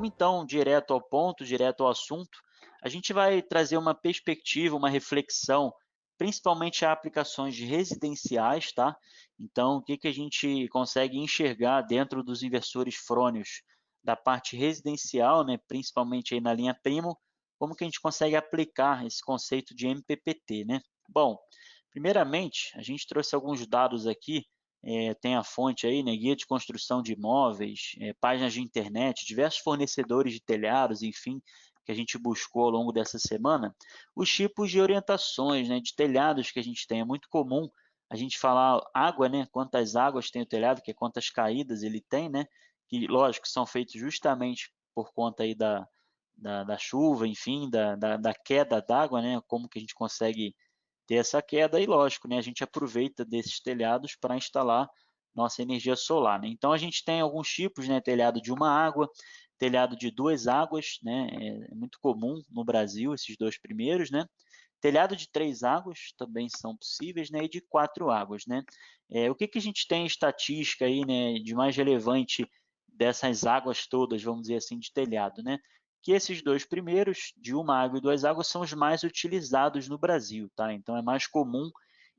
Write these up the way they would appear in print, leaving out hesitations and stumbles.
Vamos então direto ao ponto, direto ao assunto. A gente vai trazer uma perspectiva, uma reflexão, principalmente a aplicações de residenciais, tá? Então, o que que a gente consegue enxergar dentro dos inversores frôneos da parte residencial, né, principalmente aí na linha Primo, como que a gente consegue aplicar esse conceito de MPPT, né? Bom, primeiramente, a gente trouxe alguns dados aqui, tem a fonte aí, né, guia de construção de imóveis, páginas de internet, diversos fornecedores de telhados, enfim, que a gente buscou ao longo dessa semana, os tipos de orientações, né, de telhados que a gente tem. É muito comum a gente falar água, né, quantas águas tem o telhado, que é quantas caídas ele tem, né, que lógico são feitos justamente por conta aí da chuva, enfim, da queda d'água, né, como que a gente consegue ter essa queda e lógico, né, a gente aproveita desses telhados para instalar nossa energia solar, né. Então a gente tem alguns tipos, né, telhado de uma água, telhado de 2 águas, né, é muito comum no Brasil esses 2 primeiros, né. Telhado de 3 águas também são possíveis, né, e de 4 águas, né. O que que a gente tem em estatística aí, né, de mais relevante dessas águas todas, vamos dizer assim, de telhado, né, que esses 2 primeiros, de uma água e 2 águas, são os mais utilizados no Brasil, tá. Então é mais comum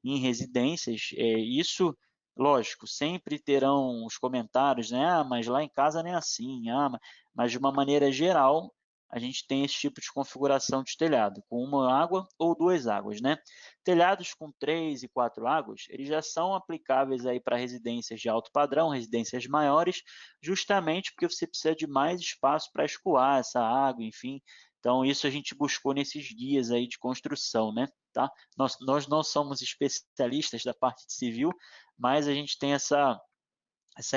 em residências, isso, lógico, sempre terão os comentários, né: "Ah, mas lá em casa não é assim, ah, mas de uma maneira geral, a gente tem esse tipo de configuração de telhado, com uma água ou 2 águas, né. Telhados com 3 e 4 águas, eles já são aplicáveis aí para residências de alto padrão, residências maiores, justamente porque você precisa de mais espaço para escoar essa água, enfim. Então isso a gente buscou nesses guias aí de construção, né, tá. Nós não somos especialistas da parte de civil, mas a gente tem essa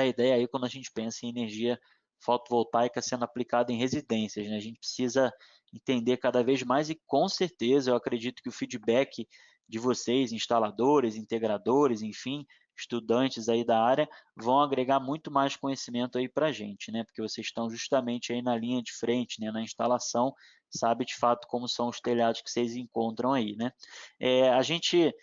ideia aí quando a gente pensa em energia fotovoltaica sendo aplicada em residências, né? A gente precisa entender cada vez mais e com certeza eu acredito que o feedback de vocês, instaladores, integradores, enfim, estudantes aí da área, vão agregar muito mais conhecimento aí para a gente, né? Porque vocês estão justamente aí na linha de frente, né? Na instalação, sabe de fato como são os telhados que vocês encontram aí, né? A gente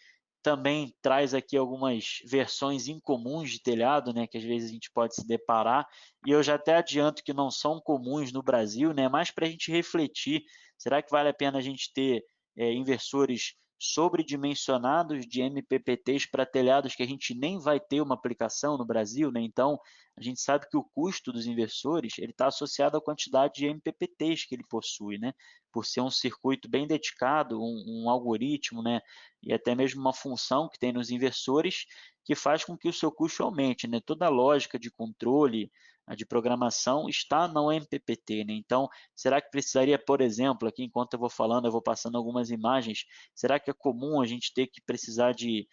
também traz aqui algumas versões incomuns de telhado, né, que às vezes a gente pode se deparar, e eu já até adianto que não são comuns no Brasil, né, mas para a gente refletir, será que vale a pena a gente ter inversores sobredimensionados de MPPTs para telhados que a gente nem vai ter uma aplicação no Brasil, né? Então, a gente sabe que o custo dos inversores ele está associado à quantidade de MPPTs que ele possui, né? Por ser um circuito bem dedicado, um algoritmo, né? E até mesmo uma função que tem nos inversores que faz com que o seu custo aumente, né? Toda a lógica de controle, a de programação está no MPPT, né? Então, será que precisaria, por exemplo, aqui enquanto eu vou falando, eu vou passando algumas imagens, será que é comum a gente ter que precisar de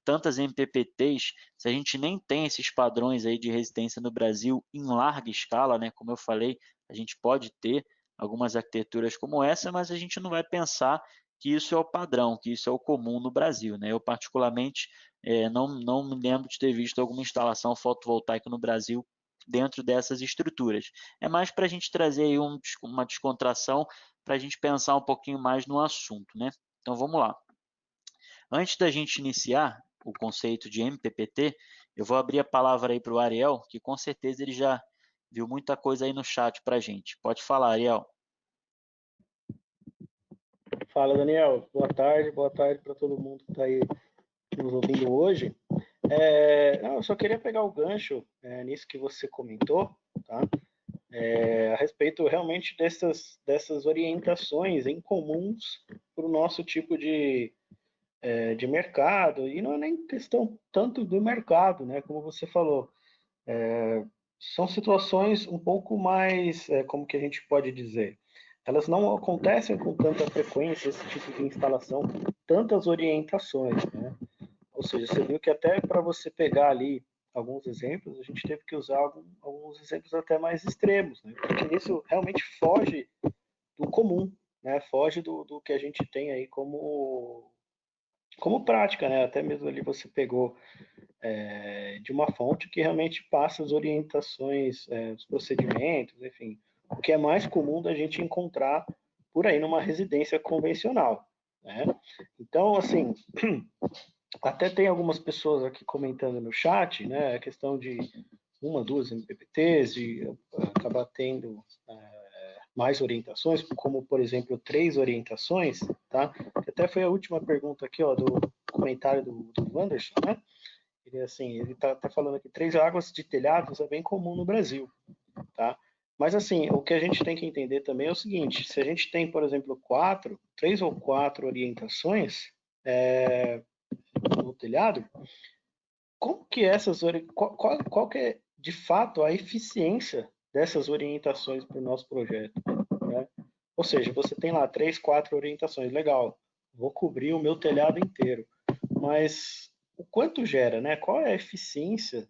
tantas MPPTs se a gente nem tem esses padrões aí de resistência no Brasil em larga escala, né? Como eu falei, a gente pode ter algumas arquiteturas como essa, mas a gente não vai pensar que isso é o padrão, que isso é o comum no Brasil, né? Eu particularmente não me lembro de ter visto alguma instalação fotovoltaica no Brasil dentro dessas estruturas. É mais para a gente trazer aí uma descontração, para a gente pensar um pouquinho mais no assunto, né? Então vamos lá. Antes da gente iniciar o conceito de MPPT, eu vou abrir a palavra aí para o Ariel, que com certeza ele já viu muita coisa aí no chat para a gente. Pode falar, Ariel. Fala, Daniel. Boa tarde para todo mundo que está aí nos ouvindo hoje. Eu só queria pegar o gancho nisso que você comentou, tá? A respeito realmente dessas orientações em comuns para o nosso tipo de mercado, e não é nem questão tanto do mercado, né? Como você falou, são situações um pouco mais, como que a gente pode dizer, elas não acontecem com tanta frequência, esse tipo de instalação, com tantas orientações, né? Ou seja, você viu que até para você pegar ali alguns exemplos, a gente teve que usar alguns exemplos até mais extremos, né? Porque isso realmente foge do comum, né? Foge do que a gente tem aí como prática, né? Até mesmo ali você pegou de uma fonte que realmente passa as orientações, os procedimentos, enfim, o que é mais comum da gente encontrar por aí numa residência convencional, né? Então, assim, até tem algumas pessoas aqui comentando no chat, né, a questão de uma, duas MPPTs, de acabar tendo mais orientações, como, por exemplo, 3 orientações, tá? Que até foi a última pergunta aqui, ó, do comentário do Wanderson, né? Ele, assim, ele tá falando aqui, 3 águas de telhados é bem comum no Brasil, tá? Mas, assim, o que a gente tem que entender também é o seguinte, se a gente tem, por exemplo, 3 ou 4 orientações no telhado, como que qual que é, de fato, a eficiência dessas orientações para o nosso projeto, né? Ou seja, você tem lá 3, 4 orientações, legal, vou cobrir o meu telhado inteiro, mas o quanto gera, né? Qual é a eficiência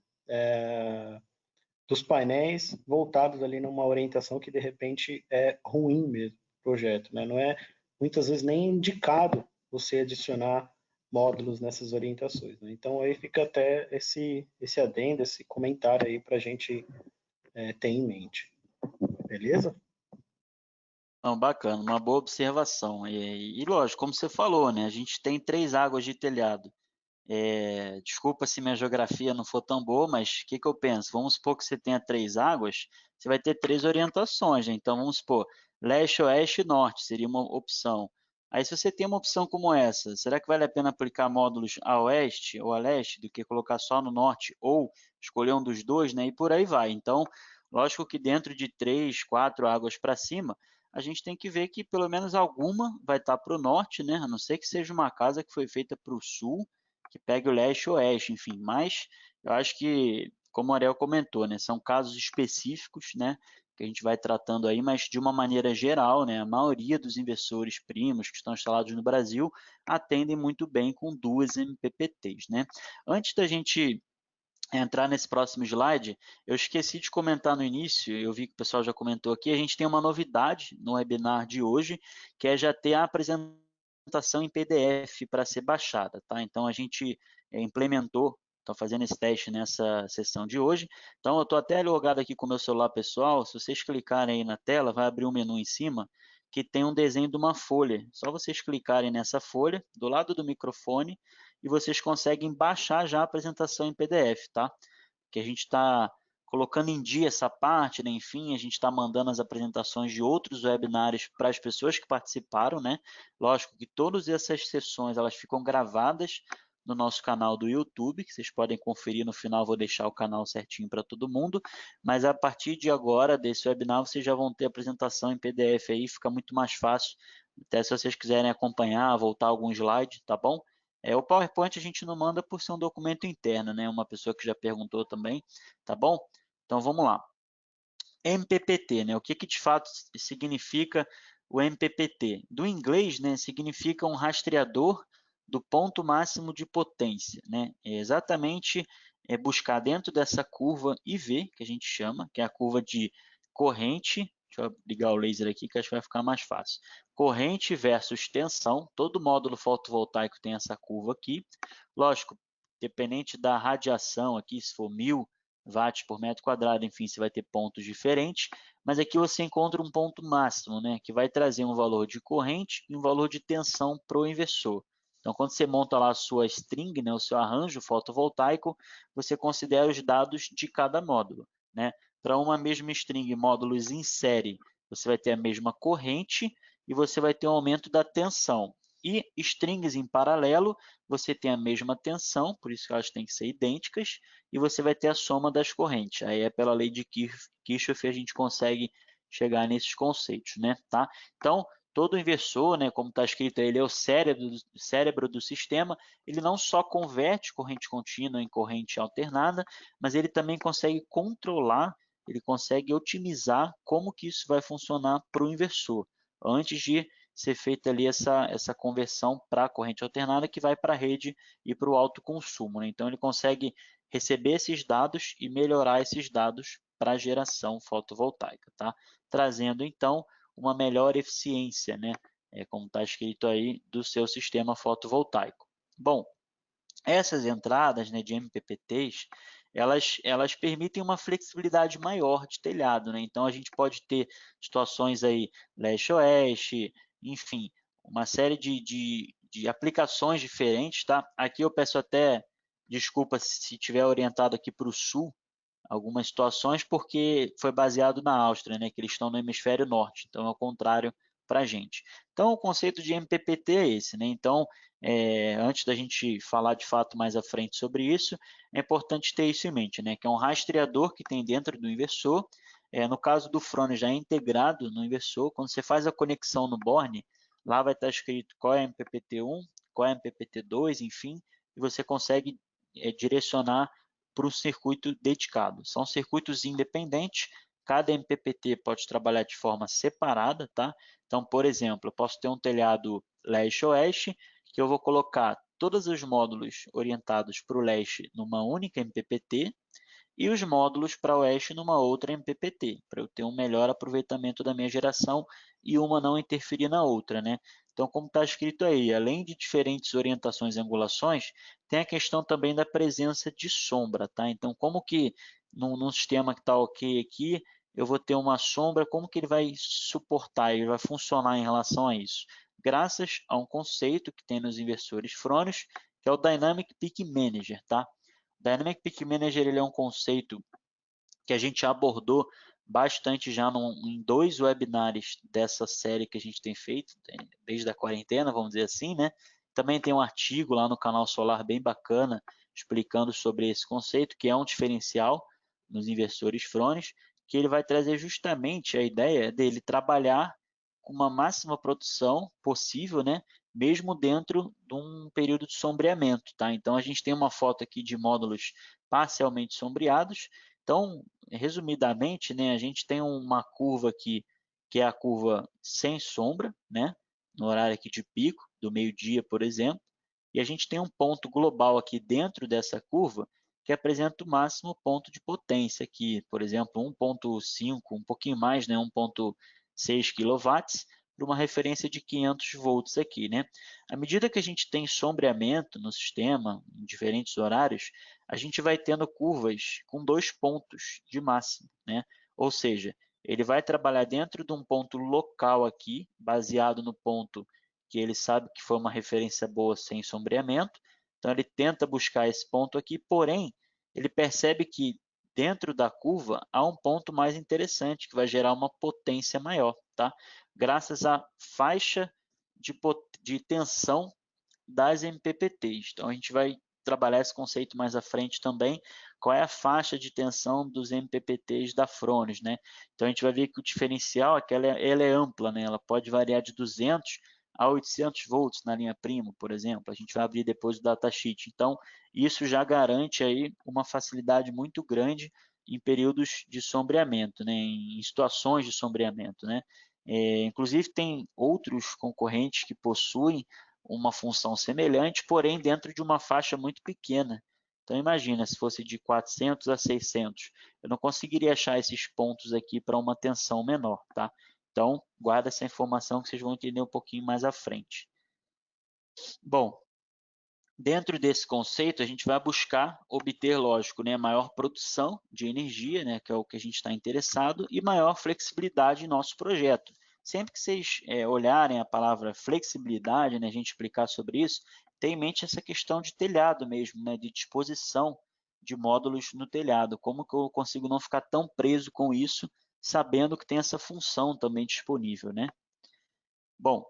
dos painéis voltados ali numa orientação que de repente é ruim mesmo, projeto, né? Não é muitas vezes nem indicado você adicionar módulos nessas orientações, né? Então aí fica até esse adendo, esse comentário aí para a gente ter em mente, beleza? Não, bacana, uma boa observação. E lógico, como você falou, né? A gente tem 3 águas de telhado. Desculpa se minha geografia não for tão boa, mas o que que eu penso? Vamos supor que você tenha 3 águas, você vai ter 3 orientações, né? Então vamos supor, leste, oeste e norte seria uma opção. Aí se você tem uma opção como essa, será que vale a pena aplicar módulos a oeste ou a leste do que colocar só no norte ou escolher um dos dois, né? E por aí vai. Então, lógico que dentro de 3, 4 águas para cima, a gente tem que ver que pelo menos alguma vai estar para o norte, né? A não ser que seja uma casa que foi feita para o sul, que pegue o leste e oeste, enfim. Mas eu acho que, como o Ariel comentou, né, são casos específicos, né, que a gente vai tratando aí, mas de uma maneira geral, né, a maioria dos investidores primos que estão instalados no Brasil atendem muito bem com 2 MPPTs, né. Antes da gente entrar nesse próximo slide, eu esqueci de comentar no início, eu vi que o pessoal já comentou aqui, a gente tem uma novidade no webinar de hoje, que é já ter a apresentação em PDF para ser baixada, tá? Então a gente implementou, estou fazendo esse teste nessa sessão de hoje. Então eu estou até logado aqui com o meu celular pessoal, se vocês clicarem aí na tela, vai abrir um menu em cima que tem um desenho de uma folha. Só vocês clicarem nessa folha, do lado do microfone, e vocês conseguem baixar já a apresentação em PDF, tá? Que a gente está colocando em dia essa parte, né? Enfim, a gente está mandando as apresentações de outros webinários para as pessoas que participaram, né? Lógico que todas essas sessões elas ficam gravadas no nosso canal do YouTube, que vocês podem conferir no final, vou deixar o canal certinho para todo mundo, mas a partir de agora, desse webinar, vocês já vão ter a apresentação em PDF aí, fica muito mais fácil, até se vocês quiserem acompanhar, voltar algum slide, tá bom? O PowerPoint a gente não manda por ser um documento interno, né? Uma pessoa que já perguntou também, tá bom? Então vamos lá. MPPT, né? O que de fato significa o MPPT? Do inglês, né, significa um rastreador do ponto máximo de potência, né? É exatamente buscar dentro dessa curva IV, que a gente chama, que é a curva de corrente. Deixa eu ligar o laser aqui que acho que vai ficar mais fácil. Corrente versus tensão. Todo módulo fotovoltaico tem essa curva aqui. Lógico, dependente da radiação aqui, se for 1000 watts por metro quadrado, enfim, você vai ter pontos diferentes, mas aqui você encontra um ponto máximo, né, que vai trazer um valor de corrente e um valor de tensão para o inversor. Então, quando você monta lá a sua string, né, o seu arranjo fotovoltaico, você considera os dados de cada módulo, né? Para uma mesma string, módulos em série, você vai ter a mesma corrente e você vai ter um aumento da tensão. E strings em paralelo, você tem a mesma tensão, por isso que elas têm que ser idênticas, e você vai ter a soma das correntes. Aí é pela lei de Kirchhoff a gente consegue chegar nesses conceitos, né? Tá? Então, todo inversor, né, como está escrito aí, ele é o cérebro do sistema, ele não só converte corrente contínua em corrente alternada, mas ele também consegue controlar, ele consegue otimizar como que isso vai funcionar para o inversor, antes de ser feita ali essa conversão para a corrente alternada que vai para a rede e para o alto consumo, né? Então ele consegue receber esses dados e melhorar esses dados para a geração fotovoltaica, tá? Trazendo então uma melhor eficiência, né? Como está escrito aí, do seu sistema fotovoltaico. Bom, essas entradas, né, de MPPTs, elas permitem uma flexibilidade maior de telhado, né? Então a gente pode ter situações aí leste-oeste, enfim, uma série de aplicações diferentes, tá? Aqui eu peço até desculpa se estiver orientado aqui para o sul, algumas situações porque foi baseado na Áustria, né, que eles estão no hemisfério norte, então é o contrário para a gente. Então, o conceito de MPPT é esse, né? Então, antes da gente falar de fato mais à frente sobre isso, é importante ter isso em mente, né? Que é um rastreador que tem dentro do inversor. No caso do Frone, já é integrado no inversor. Quando você faz a conexão no Borne, lá vai estar escrito qual é MPPT1, qual é MPPT2, enfim, e você consegue direcionar para um circuito dedicado. São circuitos independentes, cada MPPT pode trabalhar de forma separada, tá? Então, por exemplo, eu posso ter um telhado leste-oeste, que eu vou colocar todos os módulos orientados para o leste numa única MPPT e os módulos para o oeste numa outra MPPT, para eu ter um melhor aproveitamento da minha geração e uma não interferir na outra, né? Então, como está escrito aí, além de diferentes orientações e angulações, tem a questão também da presença de sombra, tá? Então, como que num sistema que está ok aqui, eu vou ter uma sombra, como que ele vai suportar, ele vai funcionar em relação a isso? Graças a um conceito que tem nos inversores frônios, que é o Dynamic Peak Manager, tá? Dynamic Peak Manager ele é um conceito que a gente abordou bastante já em 2 webinars dessa série que a gente tem feito, desde a quarentena, vamos dizer assim, né? Também tem um artigo lá no canal Solar bem bacana, explicando sobre esse conceito, que é um diferencial nos inversores frônios, que ele vai trazer justamente a ideia dele trabalhar com uma máxima produção possível, né? Mesmo dentro de um período de sombreamento, tá? Então, a gente tem uma foto aqui de módulos parcialmente sombreados. Então, resumidamente, né, a gente tem uma curva aqui, que é a curva sem sombra, né, no horário aqui de pico, do meio-dia, por exemplo, e a gente tem um ponto global aqui dentro dessa curva, que apresenta o máximo ponto de potência aqui, por exemplo, 1.5, um pouquinho mais, né, 1.6 kW, para uma referência de 500 volts aqui, né? À medida que a gente tem sombreamento no sistema, em diferentes horários, a gente vai tendo curvas com 2 pontos de máximo, né? Ou seja, ele vai trabalhar dentro de um ponto local aqui, baseado no ponto que ele sabe que foi uma referência boa sem sombreamento. Então, ele tenta buscar esse ponto aqui, porém, ele percebe que dentro da curva há um ponto mais interessante, que vai gerar uma potência maior, tá? Graças à faixa de tensão das MPPTs. Então, a gente vai trabalhar esse conceito mais à frente também, qual é a faixa de tensão dos MPPTs da Frônios, né? Então, a gente vai ver que o diferencial é que ela é ampla, né? Ela pode variar de 200 a 800 volts na linha primo, por exemplo. A gente vai abrir depois o datasheet. Então, isso já garante aí uma facilidade muito grande em períodos de sombreamento, né? Em situações de sombreamento, né? Inclusive, tem outros concorrentes que possuem uma função semelhante, porém dentro de uma faixa muito pequena. Então, imagina se fosse de 400 a 600. Eu não conseguiria achar esses pontos aqui para uma tensão menor, tá? Então, guarda essa informação que vocês vão entender um pouquinho mais à frente. Bom, dentro desse conceito, a gente vai buscar obter, lógico, né, maior produção de energia, né, que é o que a gente está interessado, e maior flexibilidade em nosso projeto. Sempre que vocês olharem a palavra flexibilidade, né, a gente explicar sobre isso, tenha em mente essa questão de telhado mesmo, né, de disposição de módulos no telhado. Como que eu consigo não ficar tão preso com isso, sabendo que tem essa função também disponível, né? Bom,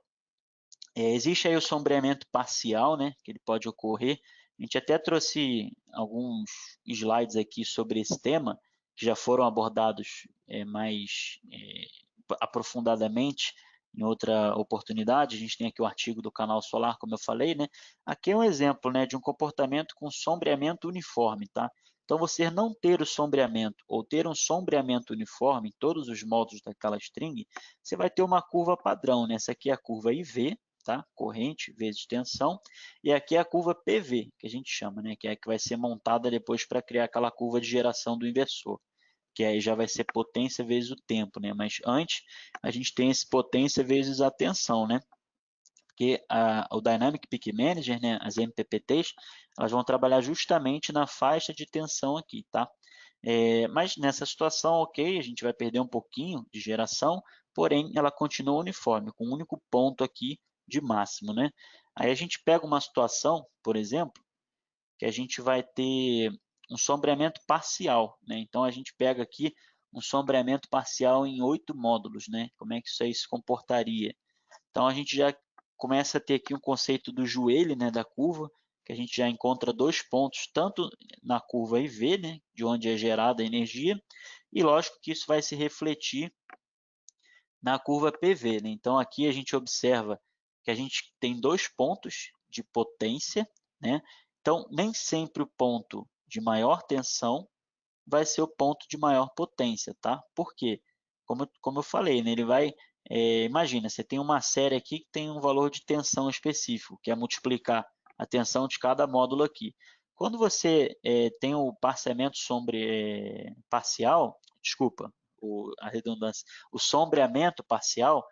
existe aí o sombreamento parcial, né, que ele pode ocorrer. A gente até trouxe alguns slides aqui sobre esse tema, que já foram abordados mais aprofundadamente em outra oportunidade. A gente tem aqui o artigo do canal Solar, como eu falei, né? Aqui é um exemplo, né, de um comportamento com sombreamento uniforme, tá? Então, você não ter o sombreamento ou ter um sombreamento uniforme em todos os módulos daquela string, você vai ter uma curva padrão, né? Essa aqui é a curva IV, tá? Corrente vezes tensão, e aqui é a curva PV, que a gente chama, né? Que é a que vai ser montada depois para criar aquela curva de geração do inversor, que aí já vai ser potência vezes o tempo, né? Mas antes a gente tem esse potência vezes a tensão, né? Porque o Dynamic Peak Manager, né, as MPPTs, elas vão trabalhar justamente na faixa de tensão aqui, tá? Mas nessa situação, ok, a gente vai perder um pouquinho de geração, porém ela continua uniforme, com um único ponto aqui de máximo, né? Aí a gente pega uma situação, por exemplo, que a gente vai ter um sombreamento parcial, né? Então, a gente pega aqui um sombreamento parcial em 8 módulos, né? Como é que isso aí se comportaria? Então, a gente já começa a ter aqui um conceito do joelho, né, da curva, que a gente já encontra 2 pontos, tanto na curva IV, né, de onde é gerada a energia, e lógico que isso vai se refletir na curva PV, né? Então, aqui a gente observa que a gente tem 2 pontos de potência, né? Então, nem sempre o ponto de maior tensão vai ser o ponto de maior potência, tá? Por quê? Como eu falei, né, ele vai, imagina, você tem uma série aqui que tem um valor de tensão específico, que é multiplicar a tensão de cada módulo aqui. Quando você tem o parciamento parcial, desculpa, a redundância, o sombreamento parcial,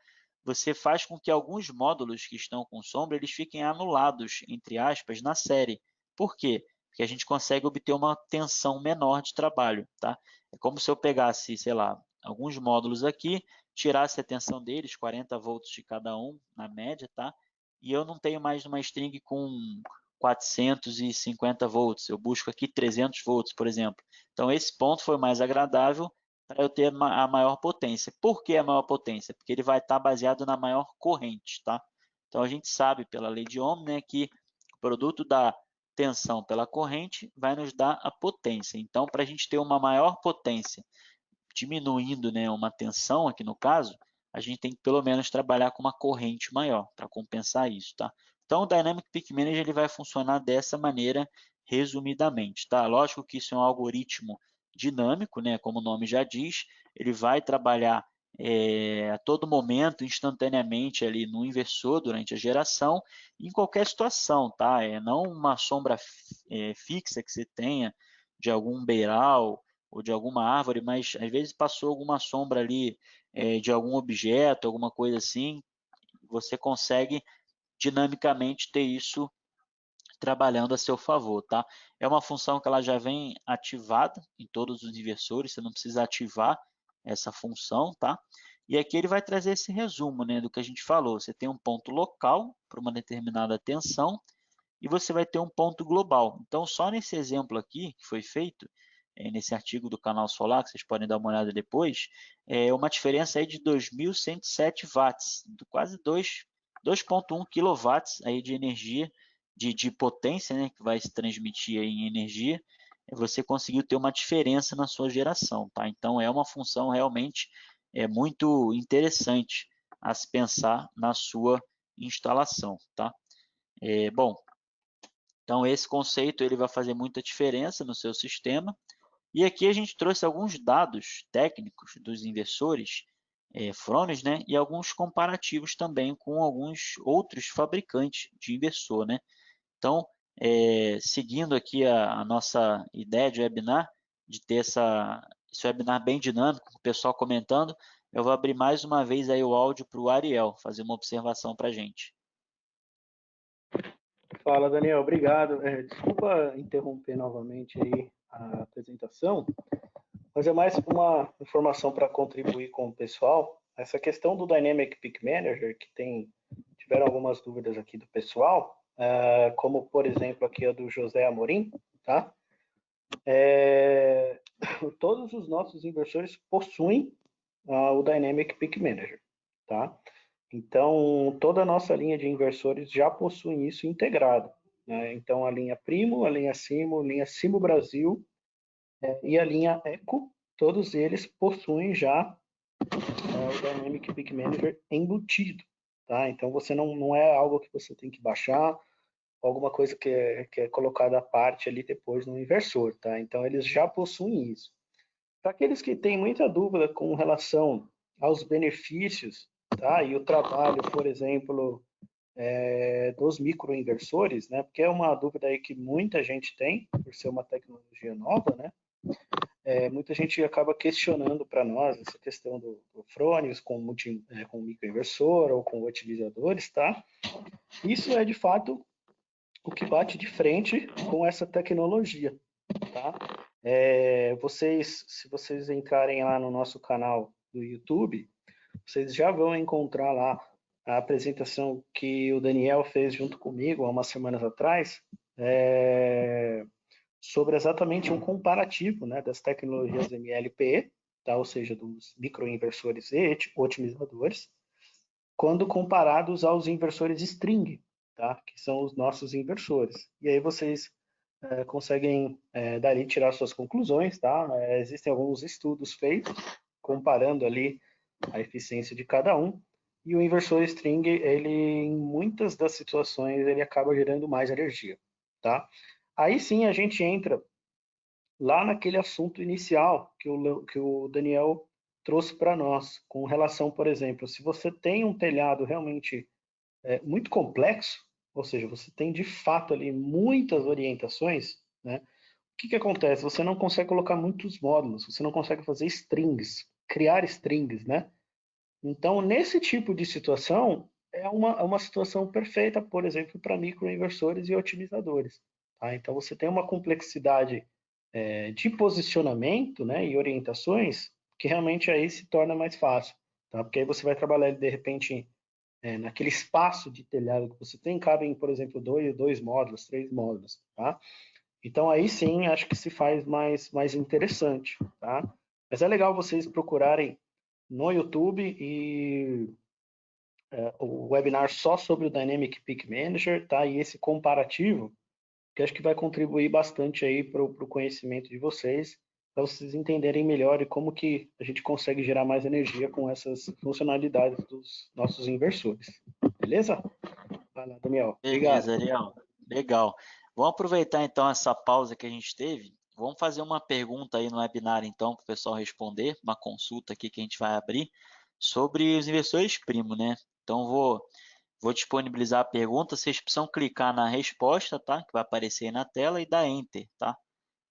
você faz com que alguns módulos que estão com sombra, eles fiquem anulados, entre aspas, na série. Por quê? Porque a gente consegue obter uma tensão menor de trabalho, tá? É como se eu pegasse, sei lá, alguns módulos aqui, tirasse a tensão deles, 40 volts de cada um, na média, tá? E eu não tenho mais uma string com 450 volts, eu busco aqui 300 volts, por exemplo. Então, esse ponto foi mais agradável para eu ter a maior potência. Por que a maior potência? Porque ele vai estar baseado na maior corrente, tá? Então, a gente sabe pela lei de Ohm, né, que o produto da tensão pela corrente vai nos dar a potência. Então, para a gente ter uma maior potência, diminuindo, né, uma tensão aqui no caso, a gente tem que pelo menos trabalhar com uma corrente maior para compensar isso, tá? Então, o Dynamic Peak Manager ele vai funcionar dessa maneira, resumidamente, tá? Lógico que isso é um algoritmo dinâmico, né? Como o nome já diz, ele vai trabalhar a todo momento, instantaneamente ali no inversor durante a geração, em qualquer situação, tá? Não uma sombra fixa que você tenha de algum beiral ou de alguma árvore, mas às vezes passou alguma sombra ali de algum objeto, alguma coisa assim, você consegue dinamicamente ter isso trabalhando a seu favor, tá? É uma função que ela já vem ativada em todos os inversores, você não precisa ativar essa função, tá? E aqui ele vai trazer esse resumo, né, do que a gente falou. Você tem um ponto local para uma determinada tensão e você vai ter um ponto global. Então, só nesse exemplo aqui que foi feito, nesse artigo do canal Solar, que vocês podem dar uma olhada depois, é uma diferença aí de 2.107 watts, quase 2,1 quilowatts aí de energia, de potência, né, que vai se transmitir aí em energia, você conseguiu ter uma diferença na sua geração, tá? Então, é uma função realmente muito interessante a se pensar na sua instalação, tá? Bom, então esse conceito ele vai fazer muita diferença no seu sistema. E aqui a gente trouxe alguns dados técnicos dos inversores Fronius, né? E alguns comparativos também com alguns outros fabricantes de inversor, né? Então, seguindo aqui a nossa ideia de webinar, de ter esse webinar bem dinâmico, com o pessoal comentando, eu vou abrir mais uma vez aí o áudio para o Ariel fazer uma observação para a gente. Fala, Daniel, obrigado. Desculpa interromper novamente aí a apresentação, mas é mais uma informação para contribuir com o pessoal. Essa questão do Dynamic Peak Manager, que tiveram algumas dúvidas aqui do pessoal, como, por exemplo, aqui a do José Amorim, tá? Todos os nossos inversores possuem o Dynamic Peak Manager, tá? Então, toda a nossa linha de inversores já possui isso integrado, né? Então, a linha Primo, a linha Simo Brasil e a linha Eco, todos eles possuem já o Dynamic Peak Manager embutido, tá? Então, você não é algo que você tem que baixar, alguma coisa que é colocada à parte ali depois no inversor, tá? Então, eles já possuem isso. Para aqueles que têm muita dúvida com relação aos benefícios, tá? E o trabalho, por exemplo, dos microinversores, né? Porque é uma dúvida aí que muita gente tem, por ser uma tecnologia nova, né? Muita gente acaba questionando para nós essa questão do Fronius com microinversor ou com otimizadores, tá? Isso é, de fato, o que bate de frente com essa tecnologia, tá? Se vocês entrarem lá no nosso canal do YouTube, vocês já vão encontrar lá a apresentação que o Daniel fez junto comigo há umas semanas atrás, sobre exatamente um comparativo, né, das tecnologias MLPE, tá, ou seja, dos microinversores e otimizadores, quando comparados aos inversores string, tá, que são os nossos inversores. E aí vocês conseguem dali tirar suas conclusões, tá? Existem alguns estudos feitos comparando ali a eficiência de cada um, e o inversor string, ele em muitas das situações, ele acaba gerando mais energia, tá? Aí sim a gente entra lá naquele assunto inicial que o Daniel trouxe para nós, com relação, por exemplo, se você tem um telhado realmente muito complexo, ou seja, você tem de fato ali muitas orientações, né? O que acontece? Você não consegue colocar muitos módulos, você não consegue fazer strings, criar strings, né? Então, nesse tipo de situação, é uma situação perfeita, por exemplo, para microinversores e otimizadores. Tá? Então, você tem uma complexidade de posicionamento, né, e orientações que realmente aí se torna mais fácil. Tá? Porque aí você vai trabalhar, de repente, naquele espaço de telhado que você tem, cabem, por exemplo, dois módulos, 3 módulos. Tá? Então, aí sim, acho que se faz mais interessante. Tá? Mas é legal vocês procurarem no YouTube e o webinar só sobre o Dynamic Peak Manager, tá? E esse comparativo, que acho que vai contribuir bastante aí para o conhecimento de vocês, para vocês entenderem melhor e como que a gente consegue gerar mais energia com essas funcionalidades dos nossos inversores. Beleza? Vai lá, Daniel. Obrigado. Beleza, Ariel. Legal. Vamos aproveitar então essa pausa que a gente teve. Vamos fazer uma pergunta aí no webinar então para o pessoal responder, uma consulta aqui que a gente vai abrir sobre os investidores primo, né? Então vou disponibilizar a pergunta, vocês precisam clicar na resposta, tá? Que vai aparecer aí na tela e dar enter, tá?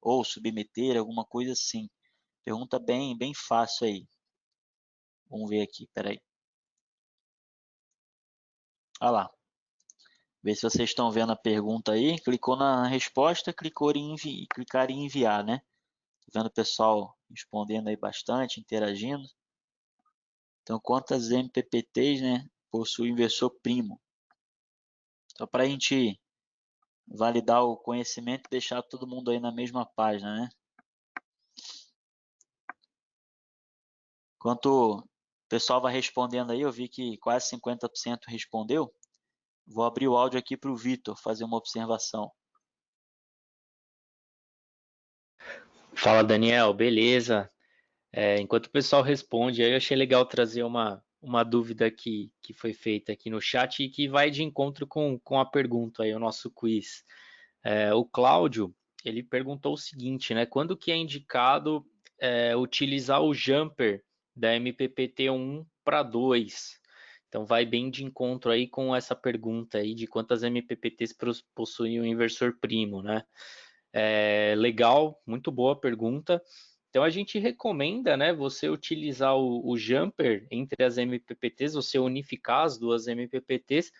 Ou submeter, alguma coisa assim. Pergunta bem fácil aí. Vamos ver aqui, peraí. Olha lá. Ver se vocês estão vendo a pergunta aí. Clicou na resposta, clicar em enviar, né? Tô vendo o pessoal respondendo aí bastante, interagindo. Então, quantas MPPTs, né, possui o inversor primo? Só para a gente validar o conhecimento e deixar todo mundo aí na mesma página, né? Enquanto o pessoal vai respondendo aí, eu vi que quase 50% respondeu. Vou abrir o áudio aqui para o Vitor fazer uma observação. Fala, Daniel, beleza? Enquanto o pessoal responde, aí eu achei legal trazer uma dúvida que foi feita aqui no chat e que vai de encontro com a pergunta aí, o nosso quiz. O Cláudio, ele perguntou o seguinte, né? Quando que é indicado utilizar o jumper da MPPT 1 para 2? Então vai bem de encontro aí com essa pergunta aí de quantas MPPTs possuem o inversor primo, né? Legal, muito boa pergunta. Então a gente recomenda, né, você utilizar o jumper entre as MPPTs, você unificar as duas MPPTs,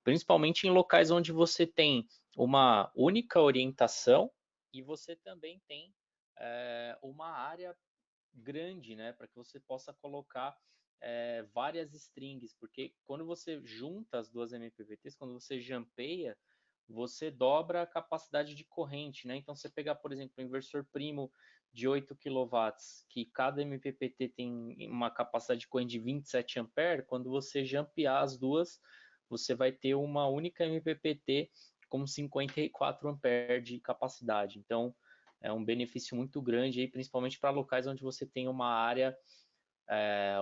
principalmente em locais onde você tem uma única orientação e você também tem uma área grande, né, para que você possa colocar várias strings, porque quando você junta as duas MPPTs, quando você jampeia, você dobra a capacidade de corrente, né? Então, você pegar, por exemplo, um inversor primo de 8 kW, que cada MPPT tem uma capacidade de corrente de 27 A, quando você jampear as duas, você vai ter uma única MPPT com 54 A de capacidade. Então, é um benefício muito grande, aí, principalmente para locais onde você tem uma área,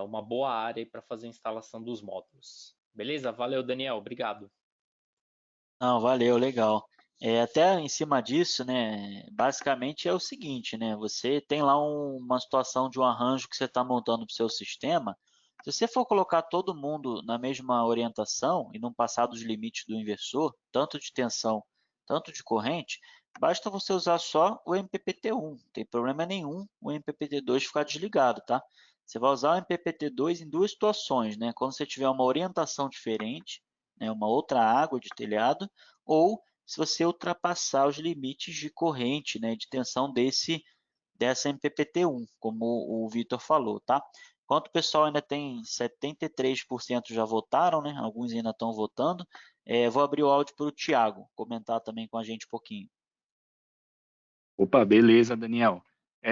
uma boa área para fazer a instalação dos módulos. Beleza? Valeu, Daniel. Obrigado. Não, valeu, legal. Até em cima disso, né, basicamente é o seguinte, né, você tem lá uma situação de um arranjo que você está montando para o seu sistema, se você for colocar todo mundo na mesma orientação e não passar dos limites do inversor, tanto de tensão, tanto de corrente, basta você usar só o MPPT1, não tem problema nenhum o MPPT2 ficar desligado, tá? Você vai usar o MPPT2 em duas situações, né, quando você tiver uma orientação diferente, né, uma outra água de telhado, ou se você ultrapassar os limites de corrente, né, de tensão dessa MPPT1, como o Vitor falou, tá? Enquanto o pessoal ainda tem 73% já votaram, né? Alguns ainda estão votando. Vou abrir o áudio para o Thiago comentar também com a gente um pouquinho. Opa, beleza, Daniel.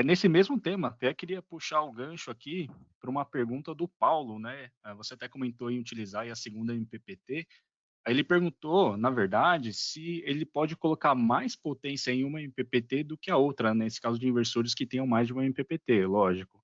Nesse mesmo tema, até queria puxar o gancho aqui para uma pergunta do Paulo, né? Você até comentou em utilizar aí a segunda MPPT. Aí ele perguntou, na verdade, se ele pode colocar mais potência em uma MPPT do que a outra, né? Nesse caso de inversores que tenham mais de uma MPPT, lógico.